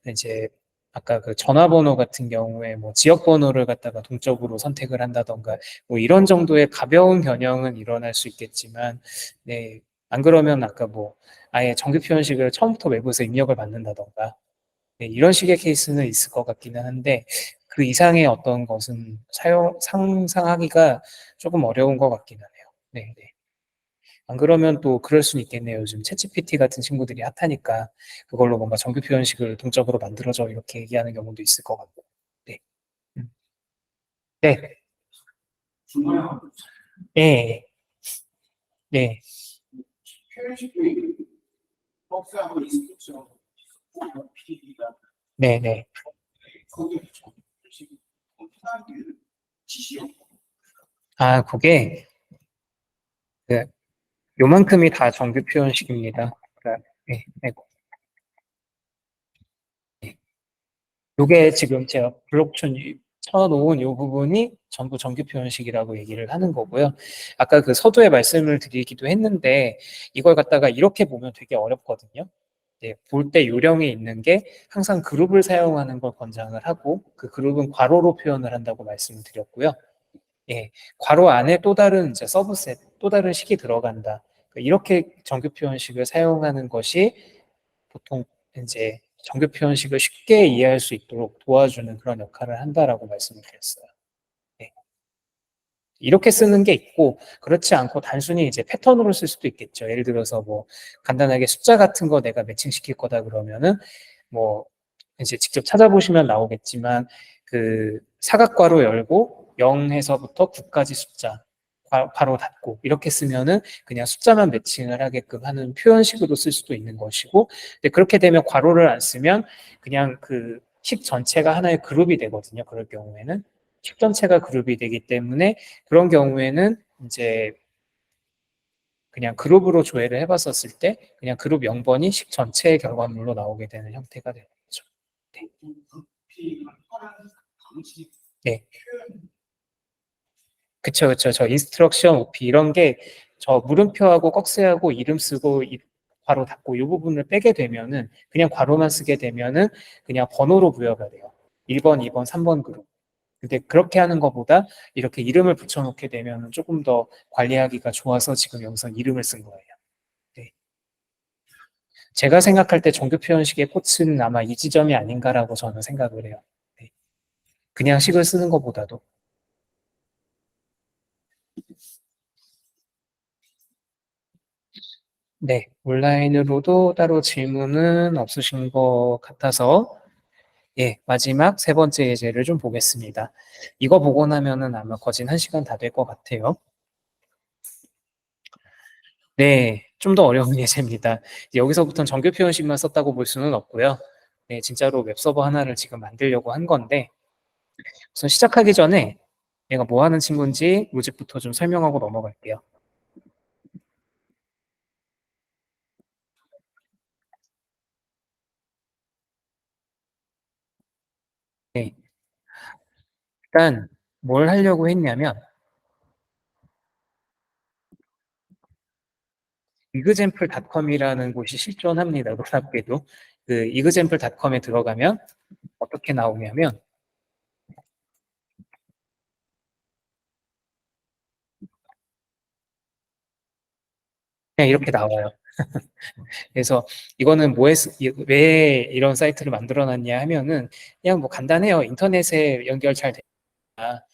이제 아까 그 전화번호 같은 경우에 뭐 지역 번호를 갖다가 동적으로 선택을 한다던가 뭐 이런 정도의 가벼운 변형은 일어날 수 있겠지만 네. 안 그러면 아까 뭐 아예 정규 표현식을 처음부터 외부에서 입력을 받는다던가 네, 이런 식의 케이스는 있을 것 같기는 한데 그 이상의 어떤 것은 상상하기가 조금 어려운 것 같기는 해요. 네, 네. 안 그러면 또 그럴 수는 있겠네요. 요즘 챗GPT 같은 친구들이 핫하니까 그걸로 뭔가 정규 표현식을 동적으로 만들어줘 이렇게 얘기하는 경우도 있을 것 같고. 네. 음. 네. 네. 네. 네. 네. 그게 그 요만큼이 다 정규 표현식입니다. 그러니까, 네. 네. 네. 요게 지금 제가 블록천 쳐놓은 요 부분이 전부 정규 표현식이라고 얘기를 하는 거고요. 아까 그 서두에 말씀을 드리기도 했는데 이걸 갖다가 이렇게 보면 되게 어렵거든요. 네, 볼 때 요령이 있는 게 항상 그룹을 사용하는 걸 권장을 하고 그 그룹은 괄호로 표현을 한다고 말씀을 드렸고요. 예, 괄호 안에 또 다른 이제 서브셋, 또 다른 식이 들어간다. 그러니까 이렇게 정규 표현식을 사용하는 것이 보통 이제 정규 표현식을 쉽게 이해할 수 있도록 도와주는 그런 역할을 한다라고 말씀을 드렸어요. 네. 이렇게 쓰는 게 있고, 그렇지 않고 단순히 이제 패턴으로 쓸 수도 있겠죠. 예를 들어서 뭐 간단하게 숫자 같은 거 내가 매칭시킬 거다 그러면은 뭐 이제 직접 찾아보시면 나오겠지만 그 사각괄호 열고 0에서부터 9까지 숫자 괄호 닫고 이렇게 쓰면은 그냥 숫자만 매칭을 하게끔 하는 표현식으로 쓸 수도 있는 것이고, 근데 그렇게 되면 괄호를 안 쓰면 그냥 그 식 전체가 하나의 그룹이 되거든요. 그럴 경우에는 식 전체가 그룹이 되기 때문에 그런 경우에는 이제 그냥 그룹으로 조회를 해봤었을 때 그냥 그룹 0번이 식 전체의 결과물로 나오게 되는 형태가 되는 거죠. 네. 네. 그쵸, 그쵸. 저 인스트럭션, OP 이런 게 저 물음표하고 꺽쇠하고 이름 쓰고 괄호 닫고 이 부분을 빼게 되면은 그냥 괄호만 쓰게 되면은 그냥 번호로 부여가 돼요. 1번, 2번, 3번 그룹. 근데 그렇게 하는 것보다 이렇게 이름을 붙여놓게 되면 조금 더 관리하기가 좋아서 지금 여기서 이름을 쓴 거예요. 네. 제가 생각할 때 정규 표현식의 꽃은 아마 이 지점이 아닌가라고 저는 생각을 해요. 네. 그냥 식을 쓰는 것보다도. 네, 온라인으로도 따로 질문은 없으신 것 같아서, 예, 마지막 세 번째 예제를 좀 보겠습니다. 이거 보고 나면은 아마 거진 1시간 다 될 것 같아요. 네, 좀 더 어려운 예제입니다. 여기서부터는 정규 표현식만 썼다고 볼 수는 없고요. 네, 진짜로 웹서버 하나를 지금 만들려고 한 건데, 우선 시작하기 전에 얘가 뭐 하는 친구인지 로직부터 좀 설명하고 넘어갈게요. 네, 일단 뭘 하려고 했냐면, 이그젠플닷컴이라는 곳이 실존합니다. 놀랍게도. 그 이그젠플닷컴에 들어가면 어떻게 나오냐면 그냥 이렇게 나와요. 그래서 이거는 왜 이런 사이트를 만들어 놨냐 하면은 그냥 뭐 간단해요. 인터넷에 연결 잘 되나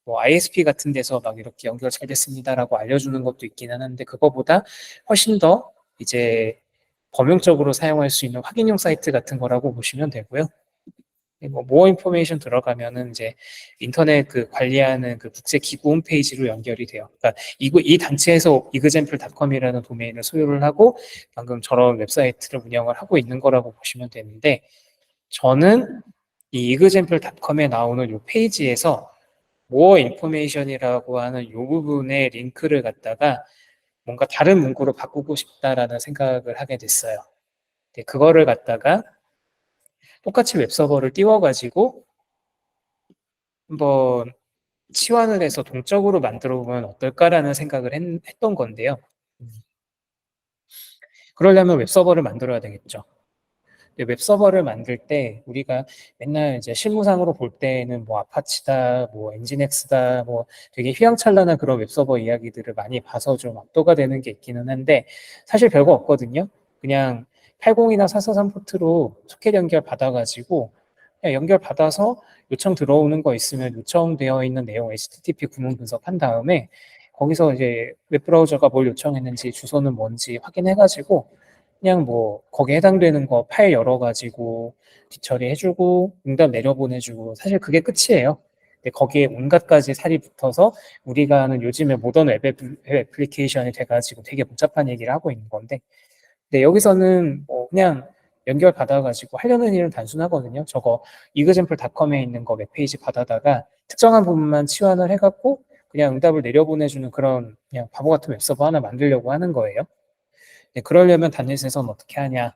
뭐 ISP 같은 데서 막 이렇게 연결 잘 됐습니다라고 알려주는 것도 있긴 하는데 그거보다 훨씬 더 이제 범용적으로 사용할 수 있는 확인용 사이트 같은 거라고 보시면 되고요. 뭐 모어 인포메이션 들어가면은 이제 인터넷 그 관리하는 그 국제 기구 홈페이지로 연결이 돼요. 그러니까 이 단체에서 이그젠플닷컴이라는 도메인을 소유를 하고 방금 저런 웹사이트를 운영을 하고 있는 거라고 보시면 되는데 저는 이 이그젠플닷컴에 나오는 이 페이지에서 모어 인포메이션이라고 하는 이 부분의 링크를 갖다가 뭔가 다른 문구로 바꾸고 싶다라는 생각을 하게 됐어요. 그거를 갖다가 똑같이 웹서버를 띄워가지고 한번 치환을 해서 동적으로 만들어 보면 어떨까라는 생각을 했던 건데요. 그러려면 웹서버를 만들어야 되겠죠. 근데 웹서버를 만들 때 우리가 맨날 이제 실무상으로 볼 때는 뭐 아파치다, 뭐 엔진엑스다, 뭐 되게 휘황찬란한 그런 웹서버 이야기들을 많이 봐서 좀 압도가 되는 게 있기는 한데 사실 별거 없거든요. 그냥 80이나 443 포트로 소켓 연결 받아가지고 그냥 연결 받아서 요청 들어오는 거 있으면 요청되어 있는 내용 HTTP 구문 분석한 다음에 거기서 이제 웹브라우저가 뭘 요청했는지 주소는 뭔지 확인해가지고 그냥 뭐 거기에 해당되는 거 파일 열어가지고 뒤처리해주고 응답 내려보내주고 사실 그게 끝이에요. 근데 거기에 온갖 가지 살이 붙어서 우리가 하는 요즘에 모던 웹 애플리케이션이 돼가지고 되게 복잡한 얘기를 하고 있는 건데 근데 여기서는 뭐 그냥 연결 받아가지고 하려는 일은 단순하거든요. 저거 이그젠플닷컴에 있는 거 웹페이지 받아다가 특정한 부분만 치환을 해갖고 그냥 응답을 내려보내주는 그런 그냥 바보 같은 웹서버 하나 만들려고 하는 거예요. 네, 그러려면 단넷에서는 어떻게 하냐?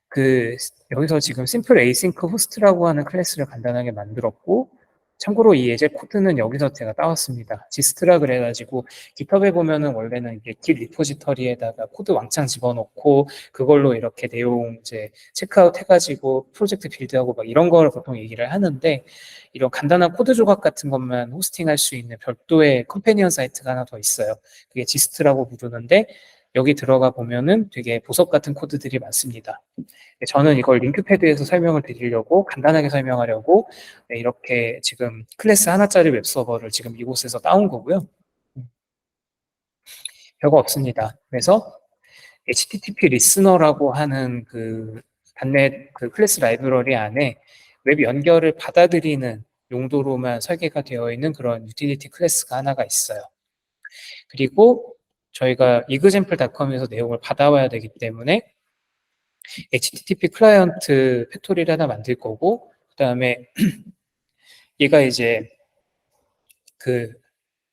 그 여기서 지금 심플 에이싱크 호스트라고 하는 클래스를 간단하게 만들었고 참고로 이 예제 코드는 여기서 제가 따왔습니다. 지스트라 그래가지고 깃허브에 보면은 원래는 이게 깃 리포지터리에다가 코드 왕창 집어넣고 그걸로 이렇게 내용 이제 체크아웃 해가지고 프로젝트 빌드하고 막 이런 걸 보통 얘기를 하는데 이런 간단한 코드 조각 같은 것만 호스팅할 수 있는 별도의 컴패니언 사이트가 하나 더 있어요. 그게 지스트라고 부르는데 여기 들어가 보면은 되게 보석 같은 코드들이 많습니다. 저는 이걸 링크패드에서 설명을 드리려고 간단하게 설명하려고 네, 이렇게 지금 클래스 하나짜리 웹서버를 지금 이곳에서 따온 거고요. 별거 없습니다. 그래서 HTTP 리스너라고 하는 그 단넷 그 클래스 라이브러리 안에 웹 연결을 받아들이는 용도로만 설계가 되어 있는 그런 유틸리티 클래스가 하나가 있어요. 그리고 저희가 example.com에서 내용을 받아와야 되기 때문에 HTTP 클라이언트 팩토리를 하나 만들 거고, 그 다음에 얘가 이제 그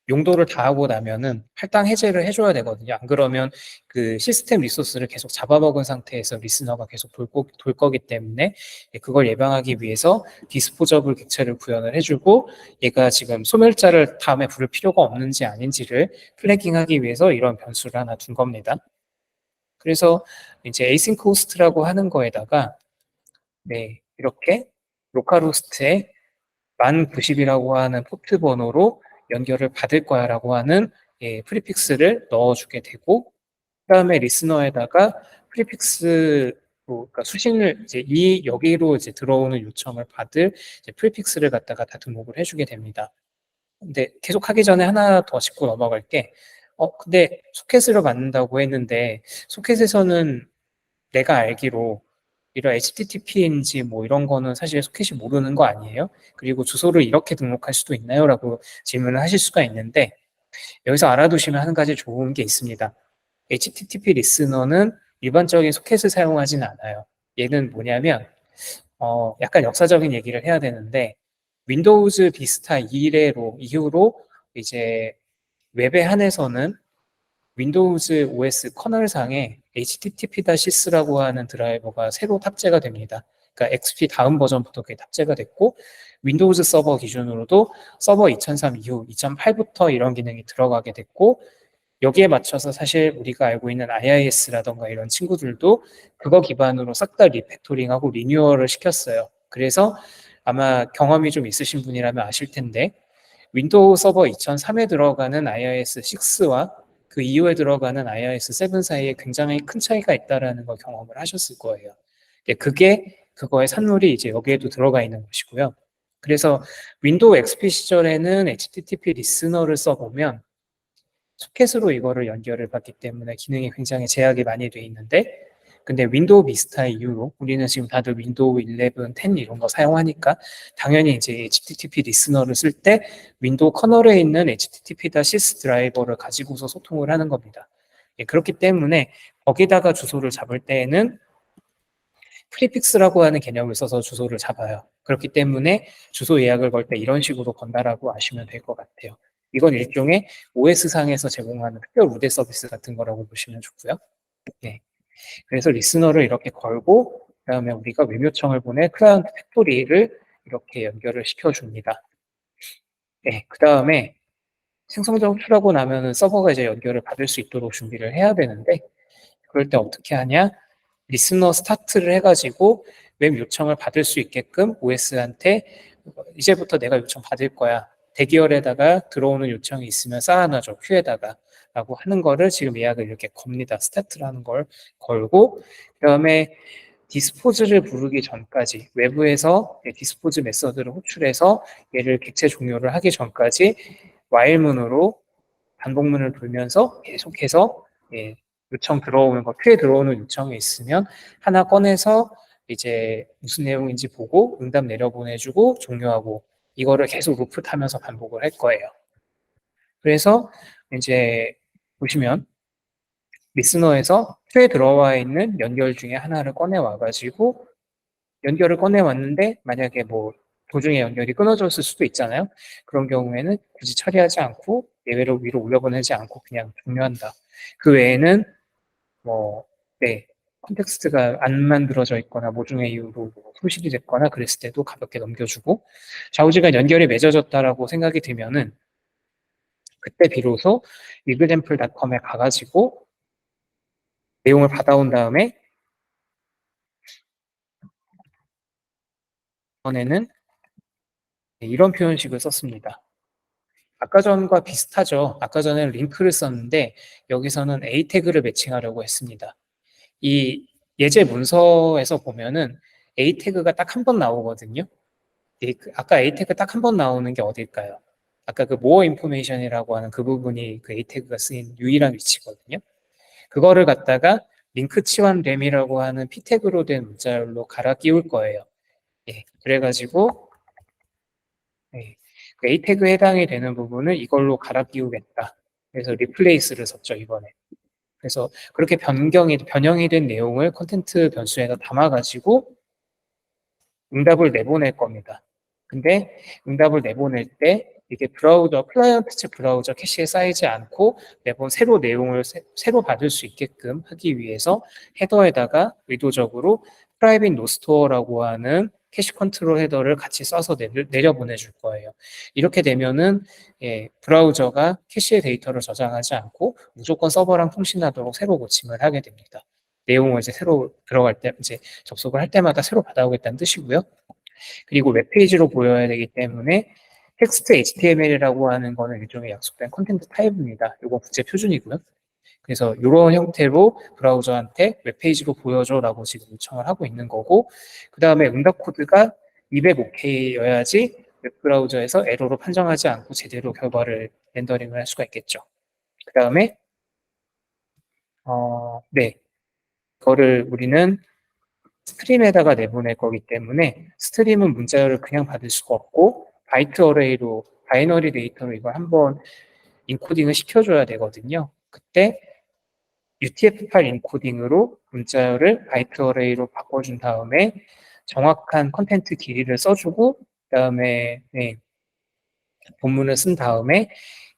용도를 다 하고 나면은 할당 해제를 해줘야 되거든요. 안 그러면 그 시스템 리소스를 계속 잡아먹은 상태에서 리스너가 계속 돌 거기 때문에 그걸 예방하기 위해서 디스포저블 객체를 구현을 해주고 얘가 지금 소멸자를 다음에 부를 필요가 없는지 아닌지를 플래깅하기 위해서 이런 변수를 하나 둔 겁니다. 그래서 이제 에이싱크 호스트라고 하는 거에다가 네, 이렇게 로컬호스트에 1090이라고 하는 포트 번호로 연결을 받을 거야 라고 하는 프리픽스를 넣어주게 되고, 그 다음에 리스너에다가 프리픽스, 그러니까 수신을 이제 여기로 이제 들어오는 요청을 받을 이제 프리픽스를 갖다가 다 등록을 해주게 됩니다. 근데 계속 하기 전에 하나 더 짚고 넘어갈게. 근데 소켓으로 만든다고 했는데, 소켓에서는 내가 알기로 이런 HTTP인지 뭐 이런 거는 사실 소켓이 모르는 거 아니에요? 그리고 주소를 이렇게 등록할 수도 있나요? 라고 질문을 하실 수가 있는데 여기서 알아두시면 한 가지 좋은 게 있습니다. HTTP 리스너는 일반적인 소켓을 사용하지는 않아요. 얘는 뭐냐면 약간 역사적인 얘기를 해야 되는데 윈도우즈 비스타 2로 이후로 이제 웹에 한해서는 윈도우즈 OS 커널상에 HTTP-sys라고 하는 드라이버가 새로 탑재가 됩니다. 그러니까 XP 다음 버전부터 그게 탑재가 됐고 윈도우즈 서버 기준으로도 서버 2003 이후 2008부터 이런 기능이 들어가게 됐고 여기에 맞춰서 사실 우리가 알고 있는 IIS라던가 이런 친구들도 그거 기반으로 싹 다 리팩토링하고 리뉴얼을 시켰어요. 그래서 아마 경험이 좀 있으신 분이라면 아실 텐데 윈도우 서버 2003에 들어가는 IIS 6와 그 이후에 들어가는 IIS 7 사이에 굉장히 큰 차이가 있다라는 걸 경험을 하셨을 거예요. 그게 그거의 산물이 이제 여기에도 들어가 있는 것이고요. 그래서 윈도우 XP 시절에는 HTTP 리스너를 써보면 소켓으로 이거를 연결을 받기 때문에 기능이 굉장히 제약이 많이 돼 있는데 근데 윈도우 비스타 이후로 우리는 지금 다들 윈도우 11, 10 이런 거 사용하니까 당연히 이제 HTTP 리스너를 쓸 때 윈도우 커널에 있는 HTTP-sys 드라이버를 가지고서 소통을 하는 겁니다. 그렇기 때문에 거기다가 주소를 잡을 때에는 프리픽스라고 하는 개념을 써서 주소를 잡아요. 그렇기 때문에 주소 예약을 걸 때 이런 식으로 건다라고 아시면 될 것 같아요. 이건 일종의 OS상에서 제공하는 특별 우대 서비스 같은 거라고 보시면 좋고요. 네. 그래서 리스너를 이렇게 걸고 그다음에 우리가 웹 요청을 보내 클라이언트 팩토리를 이렇게 연결을 시켜줍니다. 네. 그다음에 생성자 호출하고 나면은 서버가 이제 연결을 받을 수 있도록 준비를 해야 되는데 그럴 때 어떻게 하냐? 리스너 스타트를 해가지고 웹 요청을 받을 수 있게끔 OS한테 이제부터 내가 요청 받을 거야. 대기열에다가 들어오는 요청이 있으면 쌓아놔줘. 큐에다가. 라고 하는 거를 지금 예약을 이렇게 겁니다. 스타트라는 걸 걸고, 그 다음에 디스포즈를 부르기 전까지 외부에서 디스포즈 메서드를 호출해서 얘를 객체 종료를 하기 전까지 while문으로 반복문을 돌면서 계속해서 요청 들어오는 거, 큐에 들어오는 요청이 있으면 하나 꺼내서 이제 무슨 내용인지 보고 응답 내려보내주고 종료하고 이거를 계속 루프 타면서 반복을 할 거예요. 그래서 이제 보시면 리스너에서 큐에 들어와 있는 연결 중에 하나를 꺼내 와가지고 연결을 꺼내 왔는데 만약에 뭐 도중에 연결이 끊어졌을 수도 있잖아요. 그런 경우에는 굳이 처리하지 않고 예외로 위로 올려보내지 않고 그냥 종료한다. 그 외에는 뭐, 네, 컨텍스트가 안 만들어져 있거나 모종의 이유로 뭐 소실이 됐거나 그랬을 때도 가볍게 넘겨주고 좌우지간 연결이 맺어졌다라고 생각이 들면은 그때 비로소 example.com에 가가지고 내용을 받아온 다음에 이번에는 이런 표현식을 썼습니다. 아까 전과 비슷하죠. 아까 전에는 링크를 썼는데 여기서는 A 태그를 매칭하려고 했습니다. 이 예제 문서에서 보면은 A 태그가 딱 한 번 나오거든요. 아까 A 태그 딱 한 번 나오는 게 어딜까요? 아까 그 more information이라고 하는 그 부분이 그 A 태그가 쓰인 유일한 위치거든요. 그거를 갖다가 링크 치환 됨이라고 하는 P 태그로 된 문자열로 갈아 끼울 거예요. 예, 그래가지고 예, 그 A 태그에 해당이 되는 부분을 이걸로 갈아 끼우겠다. 그래서 replace를 썼죠, 이번에. 그래서 그렇게 변형이 된 내용을 컨텐트 변수에다 담아가지고 응답을 내보낼 겁니다. 근데 응답을 내보낼 때 이게 클라이언트 측 브라우저 캐시에 쌓이지 않고 매번 새로 내용을 새로 받을 수 있게끔 하기 위해서 헤더에다가 의도적으로 프라이빗 노스토어라고 하는 캐시 컨트롤 헤더를 같이 써서 내려 보내줄 거예요. 이렇게 되면은 브라우저가 캐시의 데이터를 저장하지 않고 무조건 서버랑 통신하도록 새로 고침을 하게 됩니다. 내용을 이제 새로 들어갈 때 이제 접속을 할 때마다 새로 받아오겠다는 뜻이고요. 그리고 웹페이지로 보여야 되기 때문에 텍스트 HTML이라고 하는 거는 일종의 약속된 컨텐트 타입입니다. 이거 국제 표준이고요. 그래서 이런 형태로 브라우저한테 웹페이지로 보여줘라고 지금 요청을 하고 있는 거고, 그 다음에 응답 코드가 205K여야지 웹브라우저에서 에러로 판정하지 않고 제대로 결과를 렌더링을 할 수가 있겠죠. 그 다음에 네, 그거를 우리는 스트림에다가 내보낼 거기 때문에 스트림은 문자열을 그냥 받을 수가 없고 바이너리 데이터로 이걸 한번 인코딩을 시켜줘야 되거든요. 그때 UTF-8 인코딩으로 문자열을 바이트 어레이로 바꿔준 다음에 정확한 컨텐트 길이를 써주고 그다음에 본문을 쓴 다음에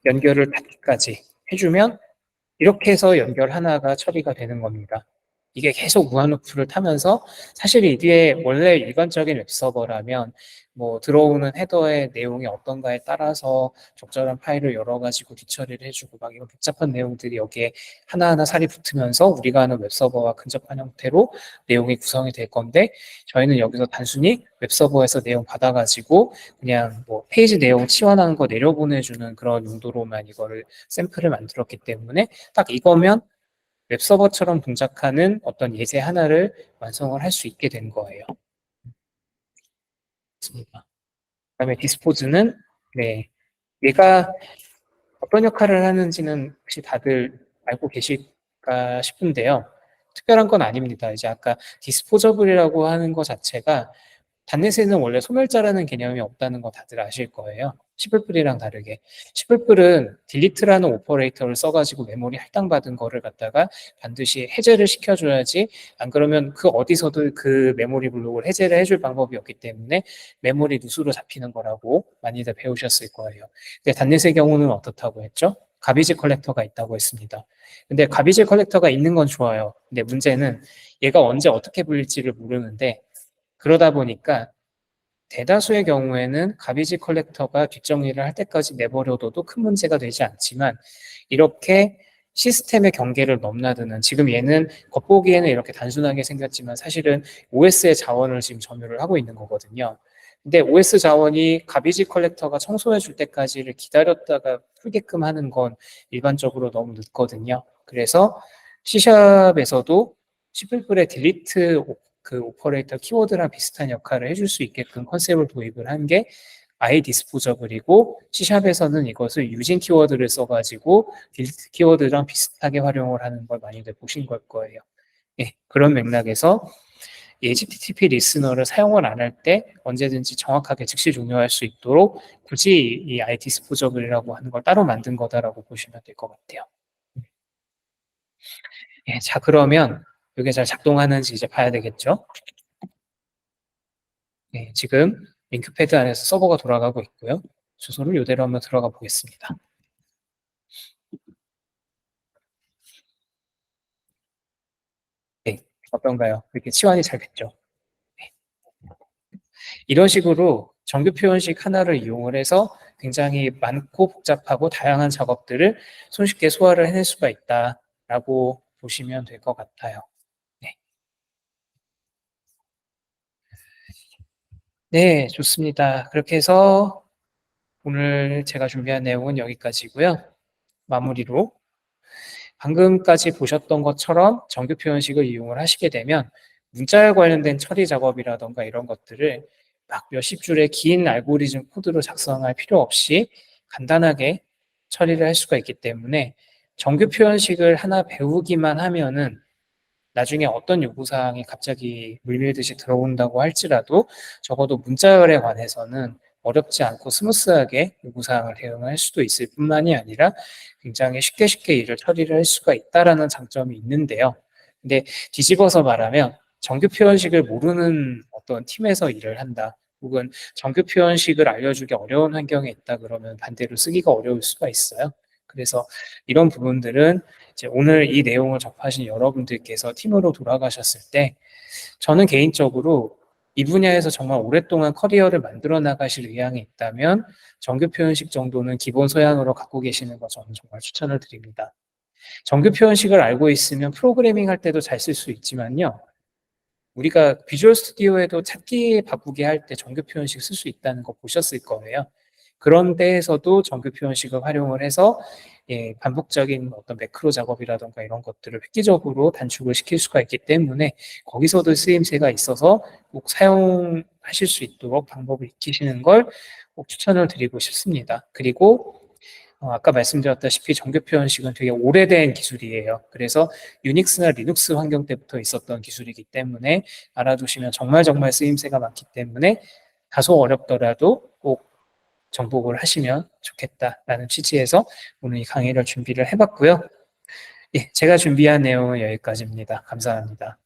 연결을 닫기까지 해주면 이렇게 해서 연결 하나가 처리가 되는 겁니다. 이게 계속 무한루프를 타면서 사실 이게 원래 일반적인 웹서버라면 뭐 들어오는 헤더의 내용이 어떤가에 따라서 적절한 파일을 열어가지고 뒤처리를 해주고 막 이런 복잡한 내용들이 여기에 하나하나 살이 붙으면서 우리가 하는 웹서버와 근접한 형태로 내용이 구성이 될 건데 저희는 여기서 단순히 웹서버에서 내용 받아가지고 그냥 뭐 페이지 내용 치환하는 거 내려보내주는 그런 용도로만 이거를 샘플을 만들었기 때문에 딱 이거면 웹서버처럼 동작하는 어떤 예제 하나를 완성을 할 수 있게 된 거예요. 그렇습니다. 그다음에 디스포즈는 네, 얘가 어떤 역할을 하는지는 혹시 다들 알고 계실까 싶은데요. 특별한 건 아닙니다. 이제 아까 디스포저블이라고 하는 것 자체가 단넷에는 원래 소멸자라는 개념이 없다는 거 다들 아실 거예요. 시블플이랑 다르게. 시블플은 딜리트라는 오퍼레이터를 써가지고 메모리 할당받은 거를 갖다가 반드시 해제를 시켜줘야지 안 그러면 그 어디서도 그 메모리 블록을 해제를 해줄 방법이 없기 때문에 메모리 누수로 잡히는 거라고 많이들 배우셨을 거예요. 근데 단넷의 경우는 어떻다고 했죠? 가비지 컬렉터가 있다고 했습니다. 근데 가비지 컬렉터가 있는 건 좋아요. 근데 문제는 얘가 언제 어떻게 불릴지를 모르는데 그러다 보니까 대다수의 경우에는 가비지 컬렉터가 뒷정리를 할 때까지 내버려둬도 큰 문제가 되지 않지만 이렇게 시스템의 경계를 넘나드는 지금 얘는 겉보기에는 이렇게 단순하게 생겼지만 사실은 OS의 자원을 지금 점유를 하고 있는 거거든요. 근데 OS 자원이 가비지 컬렉터가 청소해 줄 때까지를 기다렸다가 풀게끔 하는 건 일반적으로 너무 늦거든요. 그래서 C샵에서도 시플플의 딜리트 그 오퍼레이터 키워드랑 비슷한 역할을 해줄 수 있게끔 컨셉을 도입을 한 게 iDisposa블이고 C샵에서는 이것을 유진 키워드를 써가지고 딜리트 키워드랑 비슷하게 활용을 하는 걸 많이들 보신 걸 거예요. 예, 그런 맥락에서 이 HTTP 리스너를 사용을 안 할 때 언제든지 정확하게 즉시 종료할 수 있도록 굳이 이 iDisposa블이라고 하는 걸 따로 만든 거다라고 보시면 될 것 같아요. 예, 자 그러면 이게 잘 작동하는지 이제 봐야 되겠죠? 네, 지금 링크패드 안에서 서버가 돌아가고 있고요. 주소를 이대로 한번 들어가 보겠습니다. 네, 어떤가요? 이렇게 치환이 잘 됐죠? 네. 이런 식으로 정규 표현식 하나를 이용을 해서 굉장히 많고 복잡하고 다양한 작업들을 손쉽게 소화를 해낼 수가 있다라고 보시면 될 것 같아요. 네. 네, 좋습니다. 그렇게 해서 오늘 제가 준비한 내용은 여기까지고요. 마무리로 방금까지 보셨던 것처럼 정규 표현식을 이용을 하시게 되면 문자에 관련된 처리 작업이라던가 이런 것들을 막 몇십 줄의 긴 알고리즘 코드로 작성할 필요 없이 간단하게 처리를 할 수가 있기 때문에 정규 표현식을 하나 배우기만 하면은 나중에 어떤 요구사항이 갑자기 물밀듯이 들어온다고 할지라도 적어도 문자열에 관해서는 어렵지 않고 스무스하게 요구사항을 대응할 수도 있을 뿐만이 아니라 굉장히 쉽게 쉽게 일을 처리를 할 수가 있다라는 장점이 있는데요. 근데 뒤집어서 말하면 정규 표현식을 모르는 어떤 팀에서 일을 한다. 혹은 정규 표현식을 알려주기 어려운 환경에 있다 그러면 반대로 쓰기가 어려울 수가 있어요. 그래서 이런 부분들은 이제 오늘 이 내용을 접하신 여러분들께서 팀으로 돌아가셨을 때 저는 개인적으로 이 분야에서 정말 오랫동안 커리어를 만들어 나가실 의향이 있다면 정규 표현식 정도는 기본 소양으로 갖고 계시는 거 저는 정말 추천을 드립니다. 정규 표현식을 알고 있으면 프로그래밍 할 때도 잘 쓸 수 있지만요. 우리가 비주얼 스튜디오에도 찾기 바꾸기 할 때 정규 표현식 쓸 수 있다는 거 보셨을 거예요. 그런 데에서도 정규 표현식을 활용을 해서 반복적인 어떤 매크로 작업이라던가 이런 것들을 획기적으로 단축을 시킬 수가 있기 때문에 거기서도 쓰임새가 있어서 꼭 사용하실 수 있도록 방법을 익히시는 걸 꼭 추천을 드리고 싶습니다. 그리고 아까 말씀드렸다시피 정규 표현식은 되게 오래된 기술이에요. 그래서 유닉스나 리눅스 환경 때부터 있었던 기술이기 때문에 알아두시면 정말 정말 쓰임새가 많기 때문에 다소 어렵더라도 꼭 정복을 하시면 좋겠다라는 취지에서 오늘 이 강의를 준비를 해봤고요. 예, 제가 준비한 내용은 여기까지입니다. 감사합니다.